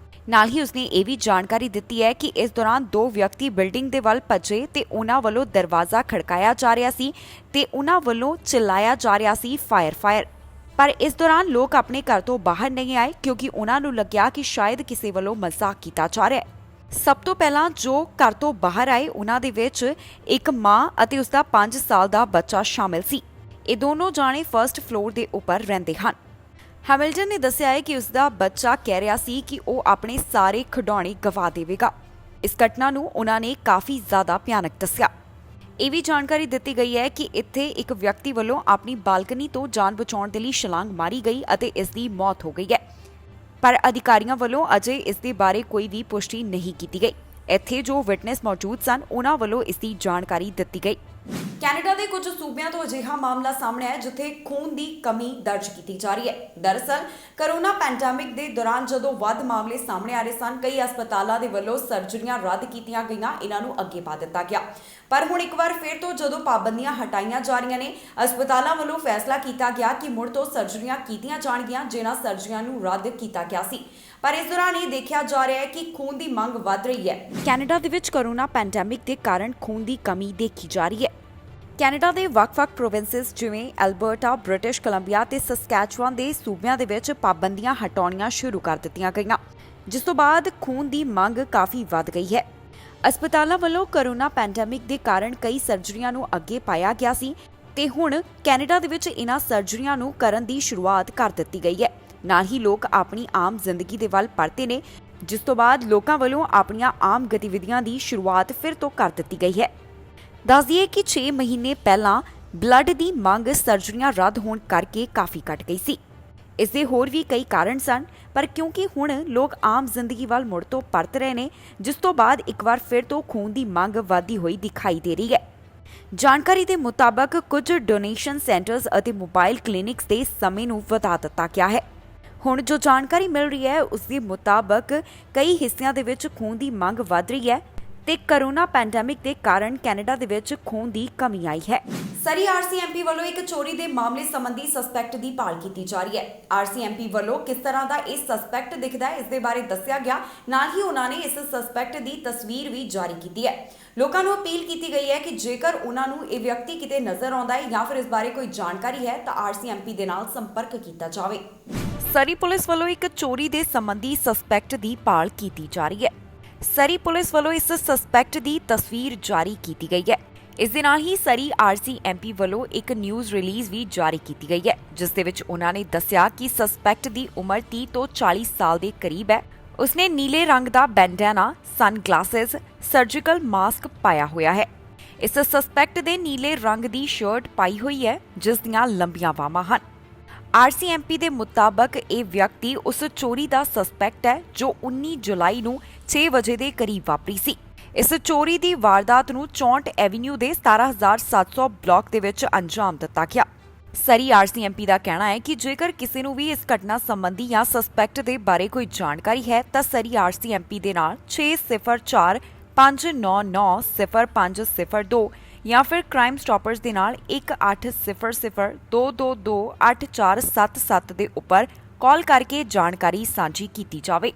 ਨਾਲ ਹੀ ਉਸਨੇ ਇਹ ਵੀ ਜਾਣਕਾਰੀ ਦਿੱਤੀ ਹੈ ਕਿ ਇਸ ਦੌਰਾਨ 2 ਵਿਅਕਤੀ ਬਿਲਡਿੰਗ ਦੇ ਵੱਲ ਭੱਜੇ ਤੇ ਉਹਨਾਂ ਵੱਲੋਂ ਦਰਵਾਜ਼ਾ ਖੜਕਾਇਆ ਜਾ ਰਿਹਾ ਸੀ ਤੇ ਉਹਨਾਂ ਵੱਲੋਂ ਚਿল্লাਇਆ ਜਾ ਰਿਹਾ ਸੀ ਫਾਇਰ। ਪਰ ਇਸ ਦੌਰਾਨ ਲੋਕ ਆਪਣੇ ਘਰ ਤੋਂ ਬਾਹਰ ਨਹੀਂ ਆਏ ਕਿਉਂਕਿ ਉਹਨਾਂ ਨੂੰ ਲੱਗਿਆ ਕਿ ਸ਼ਾਇਦ ਕਿਸੇ ਵੱਲੋਂ ਮਜ਼ਾਕ ਕੀਤਾ ਜਾ ਰਿਹਾ ਹੈ। ਸਭ ਤੋਂ ਪਹਿਲਾਂ ਜੋ ਘਰ ਤੋਂ ਬਾਹਰ ਆਏ ਉਹਨਾਂ ਦੇ ਵਿੱਚ ਇੱਕ ਮਾਂ ਅਤੇ ਉਸਦਾ 5 ਸਾਲ ਦਾ ਬੱਚਾ ਸ਼ਾਮਿਲ ਸੀ। ਇਹ ਦੋਨੋਂ ਜਾਣੇ ਫਰਸਟ ਫਲੋਰ ਦੇ ਉੱਪਰ ਰਹਿੰਦੇ ਹਨ। ਹੈਮਿਲਟਨ ਨੇ ਦੱਸਿਆ ਹੈ ਕਿ ਉਸਦਾ ਬੱਚਾ ਕਹਿ ਰਿਹਾ ਸੀ ਕਿ ਉਹ ਆਪਣੇ ਸਾਰੇ ਖਿਡੌਣੇ ਗਵਾ ਦੇਵੇਗਾ। ਇਸ ਘਟਨਾ ਨੂੰ ਉਹਨਾਂ ਨੇ ਕਾਫੀ ਜ਼ਿਆਦਾ ਭਿਆਨਕ ਦੱਸਿਆ। ਇਹ ਵੀ ਜਾਣਕਾਰੀ ਦਿੱਤੀ ਗਈ ਹੈ ਕਿ ਇੱਥੇ ਇੱਕ ਵਿਅਕਤੀ ਵੱਲੋਂ ਆਪਣੀ ਬਾਲਕਨੀ ਤੋਂ ਜਾਨ ਬਚਾਉਣ ਦੇ ਲਈ ਛਲਾਂਗ ਮਾਰੀ ਗਈ ਅਤੇ ਇਸ ਦੀ ਮੌਤ ਹੋ ਗਈ ਹੈ, ਪਰ ਅਧਿਕਾਰੀਆਂ ਵੱਲੋਂ ਅਜੇ ਇਸ ਦੇ ਬਾਰੇ ਕੋਈ ਵੀ ਪੁਸ਼ਟੀ ਨਹੀਂ ਕੀਤੀ ਗਈ। ਇੱਥੇ ਜੋ ਵਿਟਨੈਸ ਮੌਜੂਦ ਸਨ ਉਹਨਾਂ ਵੱਲੋਂ ਇਸ ਦੀ ਜਾਣਕਾਰੀ ਦਿੱਤੀ ਗਈ। ਕੈਨੇਡਾ ਦੇ ਕੁਝ ਸੂਬਿਆਂ ਤੋਂ ਅਜਿਹਾ ਮਾਮਲਾ ਸਾਹਮਣੇ ਆਇਆ ਜਿੱਥੇ ਖੂਨ ਦੀ ਕਮੀ ਦਰਜ ਕੀਤੀ ਜਾ ਰਹੀ ਹੈ। ਦਰਅਸਲ ਕਰੋਨਾ ਪੈਂਡੈਮਿਕ ਦੇ ਦੌਰਾਨ ਜਦੋਂ ਵੱਧ ਮਾਮਲੇ ਸਾਹਮਣੇ ਆ ਰਹੇ ਸਨ, ਕਈ ਹਸਪਤਾਲਾਂ ਦੇ ਵੱਲੋਂ ਸਰਜਰੀਆਂ ਰੱਦ ਕੀਤੀਆਂ ਗਈਆਂ, ਇਹਨਾਂ ਨੂੰ ਅੱਗੇ ਪਾ ਦਿੱਤਾ ਗਿਆ। ਪਰ ਹੁਣ ਇੱਕ ਵਾਰ ਫਿਰ ਤੋਂ ਜਦੋਂ ਪਾਬੰਦੀਆਂ ਹਟਾਈਆਂ ਜਾ ਰਹੀਆਂ ਨੇ, ਹਸਪਤਾਲਾਂ ਵੱਲੋਂ ਫੈਸਲਾ ਕੀਤਾ ਗਿਆ ਕਿ ਮੁੜ ਤੋਂ ਸਰਜਰੀਆਂ ਕੀਤੀਆਂ ਜਾਣਗੀਆਂ ਜਿਨ੍ਹਾਂ ਸਰਜਰੀਆਂ ਨੂੰ ਰੱਦ ਕੀਤਾ ਗਿਆ ਸੀ। ਪਰ ਇਸ ਦੌਰਾਨ ਇਹ ਦੇਖਿਆ ਜਾ ਰਿਹਾ ਹੈ ਕਿ ਖੂਨ ਦੀ ਮੰਗ ਵੱਧ ਰਹੀ ਹੈ। ਕੈਨੇਡਾ ਦੇ ਵਿੱਚ ਕਰੋਨਾ ਪੈਂਡੈਮਿਕ ਦੇ ਕਾਰਨ ਖੂਨ ਦੀ ਕਮੀ ਦੇਖੀ ਜਾ ਰਹੀ ਹੈ। ਕੈਨੇਡਾ ਦੇ ਵੱਖ-ਵੱਖ ਪ੍ਰੋਵਿੰਸਸ ਜਿਵੇਂ ਐਲਬਰਟਾ, ਬ੍ਰਿਟਿਸ਼ ਕੋਲੰਬੀਆ ਤੇ ਸਸਕੈਚੁਆਨ ਦੇ ਸੂਬਿਆਂ ਦੇ ਵਿੱਚ ਪਾਬੰਦੀਆਂ ਹਟਾਉਣੀਆਂ ਸ਼ੁਰੂ ਕਰ ਦਿੱਤੀਆਂ ਗਈਆਂ, ਜਿਸ ਤੋਂ ਬਾਅਦ ਖੂਨ ਦੀ ਮੰਗ ਕਾਫੀ ਵੱਧ ਗਈ ਹੈ। ਹਸਪਤਾਲਾਂ ਵੱਲੋਂ ਕਰੋਨਾ ਪੈਂਡੈਮਿਕ ਦੇ ਕਾਰਨ ਕਈ ਸਰਜਰੀਆਂ ਨੂੰ ਅੱਗੇ ਪਾਇਆ ਗਿਆ ਸੀ ਤੇ ਹੁਣ ਕੈਨੇਡਾ ਦੇ ਵਿੱਚ ਇਹਨਾਂ ਸਰਜਰੀਆਂ ਨੂੰ ਕਰਨ ਦੀ ਸ਼ੁਰੂਆਤ ਕਰ ਦਿੱਤੀ ਗਈ ਹੈ। ਨਾਲ ਹੀ ਲੋਕ ਆਪਣੀ ਆਮ ਜ਼ਿੰਦਗੀ ਦੇ ਵੱਲ ਪਰਤੇ ਨੇ, ਜਿਸ ਤੋਂ ਬਾਅਦ ਲੋਕਾਂ ਵੱਲੋਂ ਆਪਣੀਆਂ ਆਮ ਗਤੀਵਿਧੀਆਂ ਦੀ ਸ਼ੁਰੂਆਤ ਫਿਰ ਤੋਂ ਕਰ ਦਿੱਤੀ ਗਈ ਹੈ। ਦੱਸ ਦਈਏ ਕਿ 6 ਮਹੀਨੇ ਪਹਿਲਾਂ ਬਲੱਡ ਦੀ ਮੰਗ ਸਰਜਰੀਆਂ ਰੱਦ ਹੋਣ ਕਰਕੇ ਕਾਫੀ ਘਟ ਗਈ ਸੀ। ਇਸ ਦੇ ਹੋਰ ਵੀ ਕਈ ਕਾਰਨ ਸਨ, ਪਰ ਕਿਉਂਕਿ ਹੁਣ ਲੋਕ ਆਮ ਜ਼ਿੰਦਗੀ ਵੱਲ ਮੁੜ ਤੋਂ ਪਰਤ ਰਹੇ ਨੇ, ਜਿਸ ਤੋਂ ਬਾਅਦ ਇੱਕ ਵਾਰ ਫਿਰ ਤੋਂ ਖੂਨ ਦੀ ਮੰਗ ਵਧਦੀ ਹੋਈ ਦਿਖਾਈ ਦੇ ਰਹੀ ਹੈ। ਜਾਣਕਾਰੀ ਦੇ ਮੁਤਾਬਕ ਕੁਝ ਡੋਨੇਸ਼ਨ ਸੈਂਟਰਸ ਅਤੇ ਮੋਬਾਈਲ ਕਲੀਨਿਕਸ ਦੇ ਸਮੇਂ ਨੂੰ ਵਧਾ ਦਿੱਤਾ ਗਿਆ ਹੈ। ਹੁਣ ਜੋ ਜਾਣਕਾਰੀ ਮਿਲ ਰਹੀ ਹੈ ਉਸ ਦੇ ਮੁਤਾਬਕ ਕਈ ਹਿੱਸਿਆਂ ਦੇ ਵਿੱਚ ਖੂਨ ਦੀ ਮੰਗ ਵਧ ਰਹੀ ਹੈ ਤੇ ਕਰੋਨਾ ਪੈਂਡੈਮਿਕ ਦੇ ਕਾਰਨ ਕੈਨੇਡਾ ਦੇ ਵਿੱਚ ਖੂਨ ਦੀ ਕਮੀ ਆਈ ਹੈ। ਸਰੀ ਆਰਸੀਐਮਪੀ ਵੱਲੋਂ ਇੱਕ ਚੋਰੀ ਦੇ ਮਾਮਲੇ ਸੰਬੰਧੀ ਸਸਪੈਕਟ ਦੀ ਭਾਲ ਕੀਤੀ ਜਾ ਰਹੀ ਹੈ। ਆਰਸੀਐਮਪੀ ਵੱਲੋਂ ਕਿਸ ਤਰ੍ਹਾਂ ਦਾ ਇਹ ਸਸਪੈਕਟ ਦਿਖਦਾ ਹੈ ਇਸ ਦੇ ਬਾਰੇ ਦੱਸਿਆ ਗਿਆ, ਨਾਲ ਹੀ ਉਹਨਾਂ ਨੇ ਇਸ ਸਸਪੈਕਟ ਦੀ ਤਸਵੀਰ ਵੀ ਜਾਰੀ ਕੀਤੀ ਹੈ। ਲੋਕਾਂ ਨੂੰ ਅਪੀਲ ਕੀਤੀ ਗਈ ਹੈ ਕਿ ਜੇਕਰ ਉਹਨਾਂ ਨੂੰ ਇਹ ਵਿਅਕਤੀ ਕਿਤੇ ਨਜ਼ਰ ਆਉਂਦਾ ਹੈ ਜਾਂ ਫਿਰ ਇਸ ਬਾਰੇ ਕੋਈ ਜਾਣਕਾਰੀ ਹੈ ਤਾਂ ਆਰਸੀਐਮਪੀ ਦੇ ਨਾਲ ਸੰਪਰਕ ਕੀਤਾ ਜਾਵੇ। ਸਰੀ ਪੁਲਿਸ ਵੱਲੋਂ ਇੱਕ ਚੋਰੀ ਦੇ ਸੰਬੰਧੀ ਸਸਪੈਕਟ ਦੀ ਭਾਲ ਕੀਤੀ ਜਾ ਰਹੀ ਹੈ। ਸਰੀ ਪੁਲਿਸ ਵੱਲੋਂ ਇਸ ਸਸਪੈਕਟ ਦੀ ਤਸਵੀਰ ਜਾਰੀ ਕੀਤੀ ਗਈ ਹੈ। ਇਸ ਦੇ ਨਾਲ ਹੀ ਸਰੀ ਆਰਸੀਐਮਪੀ ਵੱਲੋਂ ਇੱਕ ਨਿਊਜ਼ ਰਿਲੀਜ਼ ਵੀ ਜਾਰੀ ਕੀਤੀ ਗਈ ਹੈ, ਜਿਸ ਦੇ ਵਿੱਚ ਉਹਨਾਂ ਨੇ ਦੱਸਿਆ ਕਿ ਸਸਪੈਕਟ ਦੀ ਉਮਰ 30 ਤੋਂ 40 ਸਾਲ ਦੇ ਕਰੀਬ ਹੈ। ਉਸਨੇ ਨੀਲੇ ਰੰਗ ਦਾ ਬੈਂਡੇਨਾ, ਸਨ ਗਲਾਸਿਸ, ਸਰਜੀਕਲ ਮਾਸਕ ਪਾਇਆ ਹੋਇਆ ਹੈ। ਇਸ ਸਸਪੈਕਟ ਦੇ ਨੀਲੇ ਰੰਗ ਦੀ ਸ਼ਰਟ ਪਾਈ ਹੋਈ ਹੈ, ਜਿਸ ਦੀਆਂ ਲੰਬੀਆਂ ਬਾਹਾਂ ਹਨ। ਆਰਸੀਐਮਪੀ ਦੇ ਮੁਤਾਬਕ ਇਹ ਵਿਅਕਤੀ ਉਸ ਚੋਰੀ ਦਾ ਸਸਪੈਕਟ ਹੈ ਜੋ 19 ਜੁਲਾਈ ਨੂੰ 6 ਵਜੇ ਦੇ ਕਰੀਬ ਵਾਪਰੀ ਸੀ। ਇਸ ਚੋਰੀ ਦੀ ਵਾਰਦਾਤ ਨੂੰ ਚੌਂਟ ਐਵੀਨਿਊ ਦੇ 17700 ਬਲਾਕ ਦੇ ਵਿੱਚ ਅੰਜਾਮ ਦਿੱਤਾ ਗਿਆ। ਸਰੀ ਆਰਸੀਐਮਪੀ ਦਾ ਕਹਿਣਾ ਹੈ ਕਿ ਜੇਕਰ ਕਿਸੇ ਨੂੰ ਵੀ ਇਸ ਘਟਨਾ ਸੰਬੰਧੀ ਜਾਂ ਸਸਪੈਕਟ ਦੇ ਬਾਰੇ ਕੋਈ ਜਾਣਕਾਰੀ ਹੈ ਤਾਂ ਸਰੀ ਆਰਸੀਐਮਪੀ ਦੇ ਨਾਲ 604 599 0502 ਜਾਂ ਫਿਰ ਕ੍ਰਾਈਮ ਸਟਾਪਰਸ ਦੇ ਨਾਲ 1800 222 8477 ਦੇ ਉੱਪਰ ਕਾਲ ਕਰਕੇ ਜਾਣਕਾਰੀ ਸਾਂਝੀ ਕੀਤੀ ਜਾਵੇ।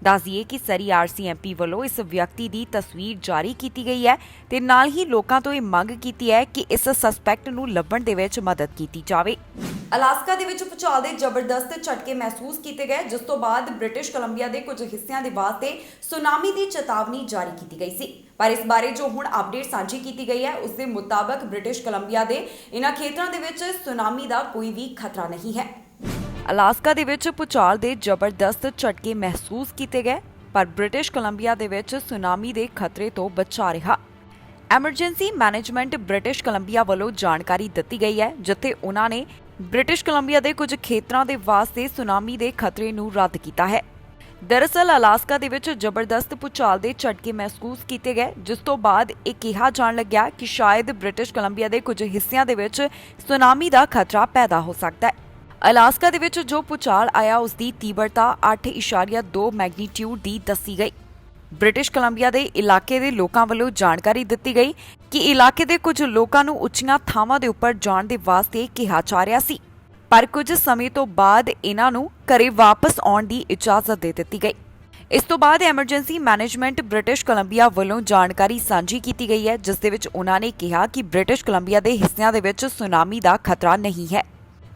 ਦੱਸ ਦਈਏ ਕਿ ਸਰੀ ਆਰਸੀਐਮਪੀ ਵੱਲੋਂ ਇਸ ਵਿਅਕਤੀ ਦੀ ਤਸਵੀਰ ਜਾਰੀ ਕੀਤੀ ਗਈ ਹੈ ਤੇ ਨਾਲ ਹੀ ਲੋਕਾਂ ਤੋਂ ਇਹ ਮੰਗ ਕੀਤੀ ਹੈ ਕਿ ਇਸ ਸਸਪੈਕਟ ਨੂੰ ਲੱਭਣ ਦੇ ਵਿੱਚ ਮਦਦ ਕੀਤੀ ਜਾਵੇ। ਅਲਾਸਕਾ ਦੇ ਵਿੱਚ ਭੂਚਾਲ ਦੇ ਜ਼ਬਰਦਸਤ ਝਟਕੇ ਮਹਿਸੂਸ ਕੀਤੇ ਗਏ, ਜਿਸ ਤੋਂ ਬਾਅਦ ਬ੍ਰਿਟਿਸ਼ ਕੋਲੰਬੀਆ ਦੇ ਕੁਝ ਹਿੱਸਿਆਂ ਦੇ ਵਾਸਤੇ ਸੁਨਾਮੀ ਦੀ ਚੇਤਾਵਨੀ ਜਾਰੀ ਕੀਤੀ ਗਈ ਸੀ। ਪਰ ਇਸ ਬਾਰੇ ਜੋ ਹੁਣ ਅਪਡੇਟ ਸਾਂਝੀ ਕੀਤੀ ਗਈ ਹੈ ਉਸ ਦੇ ਮੁਤਾਬਕ ਬ੍ਰਿਟਿਸ਼ ਕੋਲੰਬੀਆ ਦੇ ਇਨ੍ਹਾਂ ਖੇਤਰਾਂ ਦੇ ਵਿੱਚ ਸੁਨਾਮੀ ਦਾ ਕੋਈ ਵੀ ਖਤਰਾ ਨਹੀਂ ਹੈ। ਅਲਾਸਕਾ ਦੇ ਵਿੱਚ ਭੂਚਾਲ ਦੇ ਜ਼ਬਰਦਸਤ ਝਟਕੇ ਮਹਿਸੂਸ ਕੀਤੇ ਗਏ, ਪਰ ਬ੍ਰਿਟਿਸ਼ ਕੋਲੰਬੀਆ ਦੇ ਵਿੱਚ ਸੁਨਾਮੀ ਦੇ ਖਤਰੇ ਤੋਂ ਬਚਾ ਰਿਹਾ। ਐਮਰਜੈਂਸੀ ਮੈਨੇਜਮੈਂਟ ਬ੍ਰਿਟਿਸ਼ ਕੋਲੰਬੀਆ ਵੱਲੋਂ ਜਾਣਕਾਰੀ ਦਿੱਤੀ ਗਈ ਹੈ, ਜਿੱਥੇ ਉਹਨਾਂ ਨੇ ਬ੍ਰਿਟਿਸ਼ ਕੋਲੰਬੀਆ ਦੇ ਕੁਝ ਖੇਤਰਾਂ ਦੇ ਵਾਸਤੇ ਸੁਨਾਮੀ ਦੇ ਖਤਰੇ ਨੂੰ ਰੱਦ ਕੀਤਾ ਹੈ। ਦਰਅਸਲ ਅਲਾਸਕਾ ਦੇ ਵਿੱਚ ਜ਼ਬਰਦਸਤ ਭੂਚਾਲ ਦੇ ਝਟਕੇ ਮਹਿਸੂਸ ਕੀਤੇ ਗਏ, ਜਿਸ ਤੋਂ ਬਾਅਦ ਇਹ ਕਿਹਾ ਜਾਣ ਲੱਗਿਆ ਕਿ ਸ਼ਾਇਦ ਬ੍ਰਿਟਿਸ਼ ਕੋਲੰਬੀਆ ਦੇ ਕੁਝ ਹਿੱਸਿਆਂ ਦੇ ਵਿੱਚ ਸੁਨਾਮੀ ਦਾ ਖਤਰਾ ਪੈਦਾ ਹੋ ਸਕਦਾ ਹੈ। ਅਲਾਸਕਾ ਦੇ ਵਿੱਚ ਜੋ ਭੂਚਾਲ ਆਇਆ ਉਸ ਦੀ ਤੀਬਰਤਾ 8.2 ਮੈਗਨੀਟਿਊਡ ਦੀ ਦੱਸੀ ਗਈ। ਬ੍ਰਿਟਿਸ਼ ਕੋਲੰਬੀਆ ਦੇ ਇਲਾਕੇ ਦੇ ਲੋਕਾਂ ਵੱਲੋਂ ਜਾਣਕਾਰੀ ਦਿੱਤੀ ਗਈ ਕਿ ਇਲਾਕੇ ਦੇ ਕੁਝ ਲੋਕਾਂ ਨੂੰ ਉੱਚੀਆਂ ਥਾਵਾਂ ਦੇ ਉੱਪਰ ਜਾਣ ਦੇ ਵਾਸਤੇ ਕਿਹਾ ਜਾ ਰਿਹਾ ਸੀ, ਪਰ ਕੁਝ ਸਮੇਂ ਤੋਂ ਬਾਅਦ ਇਹਨਾਂ ਨੂੰ ਘਰੇ ਵਾਪਸ ਆਉਣ ਦੀ ਇਜਾਜ਼ਤ ਦੇ ਦਿੱਤੀ ਗਈ। ਇਸ ਤੋਂ ਬਾਅਦ ਐਮਰਜੈਂਸੀ ਮੈਨੇਜਮੈਂਟ ਬ੍ਰਿਟਿਸ਼ ਕੋਲੰਬੀਆ ਵੱਲੋਂ ਜਾਣਕਾਰੀ ਸਾਂਝੀ ਕੀਤੀ ਗਈ ਹੈ, ਜਿਸ ਦੇ ਵਿੱਚ ਉਹਨਾਂ ਨੇ ਕਿਹਾ ਕਿ ਬ੍ਰਿਟਿਸ਼ ਕੋਲੰਬੀਆ ਦੇ ਹਿੱਸਿਆਂ ਦੇ ਵਿੱਚ ਸੁਨਾਮੀ ਦਾ ਖਤਰਾ ਨਹੀਂ ਹੈ।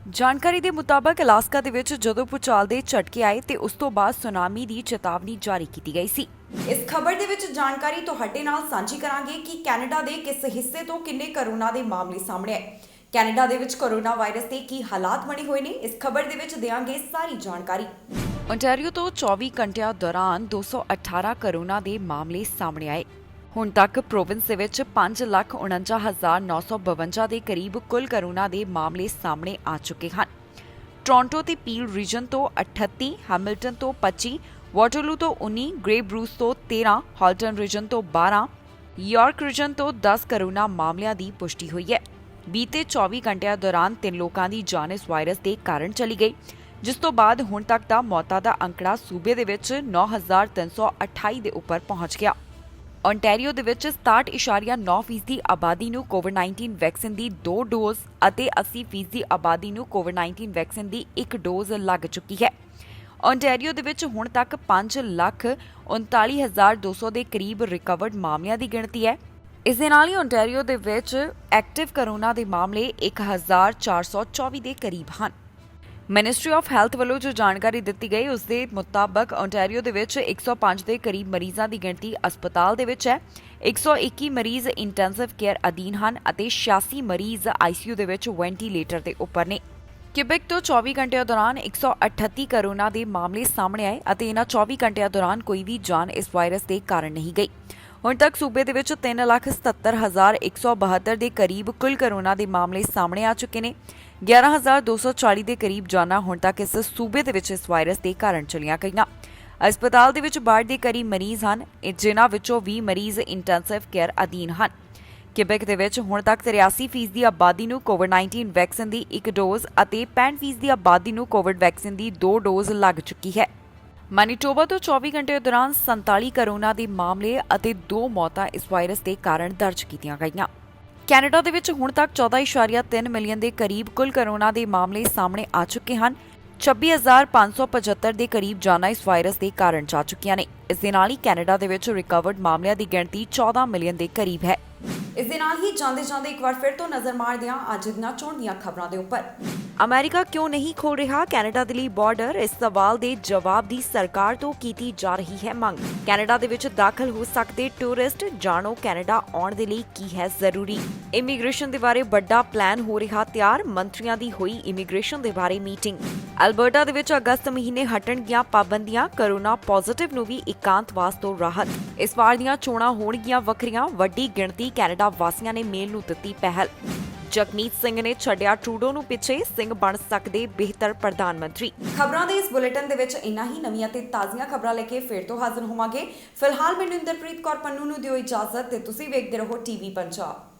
ਜਾਣਕਾਰੀ ਦੇ ਮੁਤਾਬਕ ਅਲਾਸਕਾ ਦੇ ਵਿੱਚ ਜਦੋਂ ਭੂਚਾਲ ਦੇ ਝਟਕੇ ਆਏ ਤੇ ਉਸ ਤੋਂ ਬਾਅਦ ਸੁਨਾਮੀ ਦੀ ਚੇਤਾਵਨੀ ਜਾਰੀ ਕੀਤੀ ਗਈ ਸੀ। ਇਸ ਖਬਰ ਦੇ ਵਿੱਚ ਜਾਣਕਾਰੀ ਤੁਹਾਡੇ ਨਾਲ ਸਾਂਝੀ ਕਰਾਂਗੇ ਕਿ ਕੈਨੇਡਾ ਦੇ ਕਿਸ ਹਿੱਸੇ ਤੋਂ ਕਿੰਨੇ ਕੋਰੋਨਾ ਦੇ ਮਾਮਲੇ ਸਾਹਮਣੇ ਆਏ। ਕੈਨੇਡਾ ਦੇ ਵਿੱਚ ਕੋਰੋਨਾ ਵਾਇਰਸ ਦੇ ਕੀ ਹਾਲਾਤ ਬਣੇ ਹੋਏ ਨੇ, ਇਸ ਖਬਰ ਦੇ ਵਿੱਚ ਦੇਵਾਂਗੇ ਸਾਰੀ ਜਾਣਕਾਰੀ। ਓਨਟਾਰੀਓ ਤੋਂ 24 ਘੰਟਿਆਂ ਦੌਰਾਨ 218 ਕੋਰੋਨਾ ਦੇ ਮਾਮਲੇ ਸਾਹਮਣੇ ਆਏ। ਹੁਣ ਤੱਕ ਪ੍ਰੋਵਿੰਸ ਦੇ ਵਿੱਚ 5,49,952 ਦੇ ਕਰੀਬ ਕੁੱਲ ਕੋਰੋਨਾ ਦੇ ਮਾਮਲੇ ਸਾਹਮਣੇ ਆ ਚੁੱਕੇ ਹਨ। ਟੋਰਾਂਟੋ ਤੇ ਪੀਲ ਰੀਜਨ ਤੋਂ 38, ਹੈਮਿਲਟਨ ਤੋਂ 25, ਵਾਟਰਲੂ ਤੋਂ 19, ਗ੍ਰੇ ਬਰੂਸ ਤੋਂ 13, ਹਾਲਟਨ ਰੀਜਨ ਤੋਂ 12, ਯਾਰਕ ਰੀਜਨ ਤੋਂ 10 ਕੋਰੋਨਾ ਮਾਮਲਿਆਂ ਦੀ ਪੁਸ਼ਟੀ ਹੋਈ ਹੈ। ਬੀਤੇ 24 ਘੰਟਿਆਂ ਦੌਰਾਨ 3 ਲੋਕਾਂ ਦੀ ਜਾਨ ਇਸ ਵਾਇਰਸ ਦੇ ਕਾਰਨ ਚਲੀ ਗਈ, ਜਿਸ ਤੋਂ ਬਾਅਦ ਹੁਣ ਤੱਕ ਦਾ ਮੌਤਾਂ ਦਾ ਅੰਕੜਾ ਸੂਬੇ ਦੇ ਵਿੱਚ 9,328 ਦੇ ਉੱਪਰ ਪਹੁੰਚ ਗਿਆ। ਓਨਟਾਰੀਓ ਦੇ ਵਿੱਚ 67.9% ਆਬਾਦੀ ਨੂੰ ਕੋਵਿਡ-19 ਵੈਕਸੀਨ ਦੀ 2 ਡੋਜ਼ ਅਤੇ 80% ਆਬਾਦੀ ਨੂੰ ਕੋਵਿਡ-19 ਵੈਕਸੀਨ ਦੀ 1 ਡੋਜ਼ ਲੱਗ ਚੁੱਕੀ ਹੈ। ਓਨਟਾਰੀਓ ਦੇ ਵਿੱਚ ਹੁਣ ਤੱਕ 5,39,200 ਦੇ ਕਰੀਬ ਰਿਕਵਰਡ ਮਾਮਲਿਆਂ ਦੀ ਗਿਣਤੀ ਹੈ। ਇਸ ਦੇ ਨਾਲ ਹੀ ਓਨਟਾਰੀਓ ਦੇ ਵਿੱਚ ਐਕਟਿਵ ਕੋਰੋਨਾ ਦੇ ਮਾਮਲੇ 1,424 ਦੇ ਕਰੀਬ ਹਨ। ਮਿਨਿਸਟਰੀ ਆਫ ਹੈਲਥ ਵੱਲੋਂ ਜੋ ਜਾਣਕਾਰੀ ਦਿੱਤੀ ਗਈ ਉਸ ਦੇ ਮੁਤਾਬਕ ਓਨਟਾਰੀਓ ਦੇ ਵਿੱਚ 105 ਦੇ ਕਰੀਬ ਮਰੀਜ਼ਾਂ ਦੀ ਗਿਣਤੀ ਹਸਪਤਾਲ ਦੇ ਵਿੱਚ ਹੈ। 121 ਮਰੀਜ਼ ਇੰਟੈਂਸਿਵ ਕੇਅਰ ਅਧੀਨ ਹਨ ਅਤੇ 86 ਮਰੀਜ਼ ਆਈਸੀਯੂ ਦੇ ਵਿੱਚ ਵੈਂਟੀਲੇਟਰ ਦੇ ਉੱਪਰ ਨੇ। ਕਿਬੈਕ ਤੋਂ 24 ਘੰਟਿਆਂ ਦੌਰਾਨ 138 ਕੋਰੋਨਾ ਦੇ ਮਾਮਲੇ ਸਾਹਮਣੇ ਆਏ ਅਤੇ ਇਹਨਾਂ 24 ਘੰਟਿਆਂ ਦੌਰਾਨ ਕੋਈ ਵੀ ਜਾਨ ਇਸ ਵਾਇਰਸ ਦੇ ਕਾਰਨ ਨਹੀਂ ਗਈ। ਹੁਣ ਤੱਕ ਸੂਬੇ ਦੇ ਵਿੱਚ 3,77,172 ਦੇ ਕਰੀਬ ਕੁੱਲ ਕੋਰੋਨਾ ਦੇ ਮਾਮਲੇ ਸਾਹਮਣੇ ਆ ਚੁੱਕੇ ਨੇ। 11,240 ਦੇ ਕਰੀਬ ਜਾਨਾਂ ਹੁਣ ਤੱਕ ਇਸ ਸੂਬੇ ਦੇ ਵਿੱਚ ਇਸ ਵਾਇਰਸ ਦੇ ਕਾਰਨ ਚਲੀਆਂ ਗਈਆਂ। ਹਸਪਤਾਲ ਦੇ ਵਿੱਚ 62 ਦੇ ਕਰੀਬ ਮਰੀਜ਼ ਹਨ, ਜਿਨ੍ਹਾਂ ਵਿੱਚੋਂ 20 ਮਰੀਜ਼ ਇੰਟੈਂਸਿਵ ਕੇਅਰ ਅਧੀਨ ਹਨ। ਕਿਬੈਕ ਦੇ ਵਿੱਚ ਹੁਣ ਤੱਕ 83% ਦੀ ਆਬਾਦੀ ਨੂੰ ਕੋਵਿਡ-19 ਵੈਕਸੀਨ ਦੀ 1 ਡੋਜ਼ ਅਤੇ 65% ਦੀ ਆਬਾਦੀ ਨੂੰ ਕੋਵਿਡ ਵੈਕਸੀਨ ਦੀ 2 ਡੋਜ਼ ਲੱਗ ਚੁੱਕੀ ਹੈ। ਮੈਨੀਟੋਬਾ ਤੋਂ 24 ਘੰਟੇ ਦੌਰਾਨ 47 ਕੋਰੋਨਾ ਦੇ ਮਾਮਲੇ ਅਤੇ 2 ਮੌਤਾਂ ਇਸ ਵਾਇਰਸ ਦੇ ਕਾਰਨ ਦਰਜ ਕੀਤੀਆਂ ਗਈਆਂ। ਕੈਨੇਡਾ ਦੇ ਵਿੱਚ ਹੁਣ ਤੱਕ 14.3 ਮਿਲੀਅਨ ਦੇ ਕਰੀਬ ਕੁੱਲ ਕੋਰੋਨਾ ਦੇ ਮਾਮਲੇ ਸਾਹਮਣੇ ਆ ਚੁੱਕੇ ਹਨ। 26,575 ਦੇ ਕਰੀਬ ਜਾਨਾਂ ਇਸ ਵਾਇਰਸ ਦੇ ਕਾਰਨ ਜਾ ਚੁੱਕੀਆਂ ਨੇ। ਇਸ ਦੇ ਨਾਲ ਹੀ ਕੈਨੇਡਾ ਦੇ ਵਿੱਚ ਰਿਕਵਰਡ ਮਾਮਲਿਆਂ ਦੀ ਗਿਣਤੀ 14 ਮਿਲੀਅਨ ਦੇ ਕਰੀਬ ਹੈ। ਇਸ ਦੇ ਨਾਲ ਹੀ ਜਾਂਦੇ ਇੱਕ ਵਾਰ ਫਿਰ ਤੋਂ ਨਜ਼ਰ ਮਾਰਦੇ ਹਾਂ ਅੱਜ ਦੀਆਂ ਚੋਣ ਦੀਆਂ ਖਬਰਾਂ ਦੇ ਉੱਪਰ। ਅਮਰੀਕਾ ਕਿਉਂ ਨਹੀਂ ਖੋਲ੍ਹ ਰਿਹਾ ਕੈਨੇਡਾ ਦੇ ਲਈ ਬਾਰਡਰ, ਇਸ ਸਵਾਲ ਦੇ ਜਵਾਬ ਦੀ ਸਰਕਾਰ ਤੋਂ ਕੀਤੀ ਜਾ ਰਹੀ ਹੈ ਮੰਗ। ਕੈਨੇਡਾ ਦੇ ਵਿੱਚ ਦਾਖਲ ਹੋ ਸਕਦੇ ਟੂਰਿਸਟ, ਜਾਣੋ ਕੈਨੇਡਾ ਆਉਣ ਦੇ ਲਈ ਕੀ ਹੈ ਜ਼ਰੂਰੀ। ਇਮੀਗ੍ਰੇਸ਼ਨ ਦੇ ਬਾਰੇ ਵੱਡਾ ਪਲਾਨ ਹੋ ਰਿਹਾ ਤਿਆਰ, ਮੰਤਰੀਆਂ ਦੀ ਹੋਈ ਇਮੀਗ੍ਰੇਸ਼ਨ ਦੇ ਬਾਰੇ ਮੀਟਿੰਗ। ਅਲਬਰਟਾ ਦੇ ਵਿੱਚ ਅਗਸਤ ਮਹੀਨੇ ਹਟਣਗੀਆਂ ਪਾਬੰਦੀਆਂ, ਕੋਰੋਨਾ ਪੋਜ਼ਿਟਿਵ ਨੂੰ ਵੀ ਇਕਾਂਤਵਾਸ ਤੋਂ ਰਾਹਤ। ਇਸ ਵਾਰ ਦੀਆਂ ਚੋਣਾਂ ਹੋਣਗੀਆਂ ਵੱਖਰੀਆਂ, ਵੱਡੀ ਗਿਣਤੀ ਕੈਨੇਡਾ ਵਾਸੀਆਂ ਨੇ ਮੇਲ ਨੂੰ ਦਿੱਤੀ ਪਹਿਲ। ਜਗਮੀਤ ਸਿੰਘ ਨੇ ਛੱਡਿਆ ਟਰੂਡੋ ਨੂੰ ਪਿੱਛੇ, ਸਿੰਘ ਬਣ ਸਕਦੇ ਬਿਹਤਰ ਪ੍ਰਧਾਨ ਮੰਤਰੀ। ਖਬਰਾਂ ਦੇ ਇਸ ਬੁਲੇਟਿਨ ਦੇ ਵਿੱਚ ਇੰਨਾ ਹੀ। ਨਵੀਆਂ ਤੇ ਤਾਜ਼ੀਆਂ ਖਬਰਾਂ ਲੈ ਕੇ ਫਿਰ ਤੋਂ ਹਾਜ਼ਰ ਹੋਵਾਂਗੇ। ਫਿਲਹਾਲ ਮੈਨੂੰ ਇੰਦਰਪ੍ਰੀਤ ਕੌਰ ਪੰਨੂ ਨੂੰ ਦਿਓ ਇਜਾਜ਼ਤ ਤੇ ਤੁਸੀਂ ਵੇਖਦੇ ਰਹੋ ਟੀਵੀ ਪੰਜਾਬ।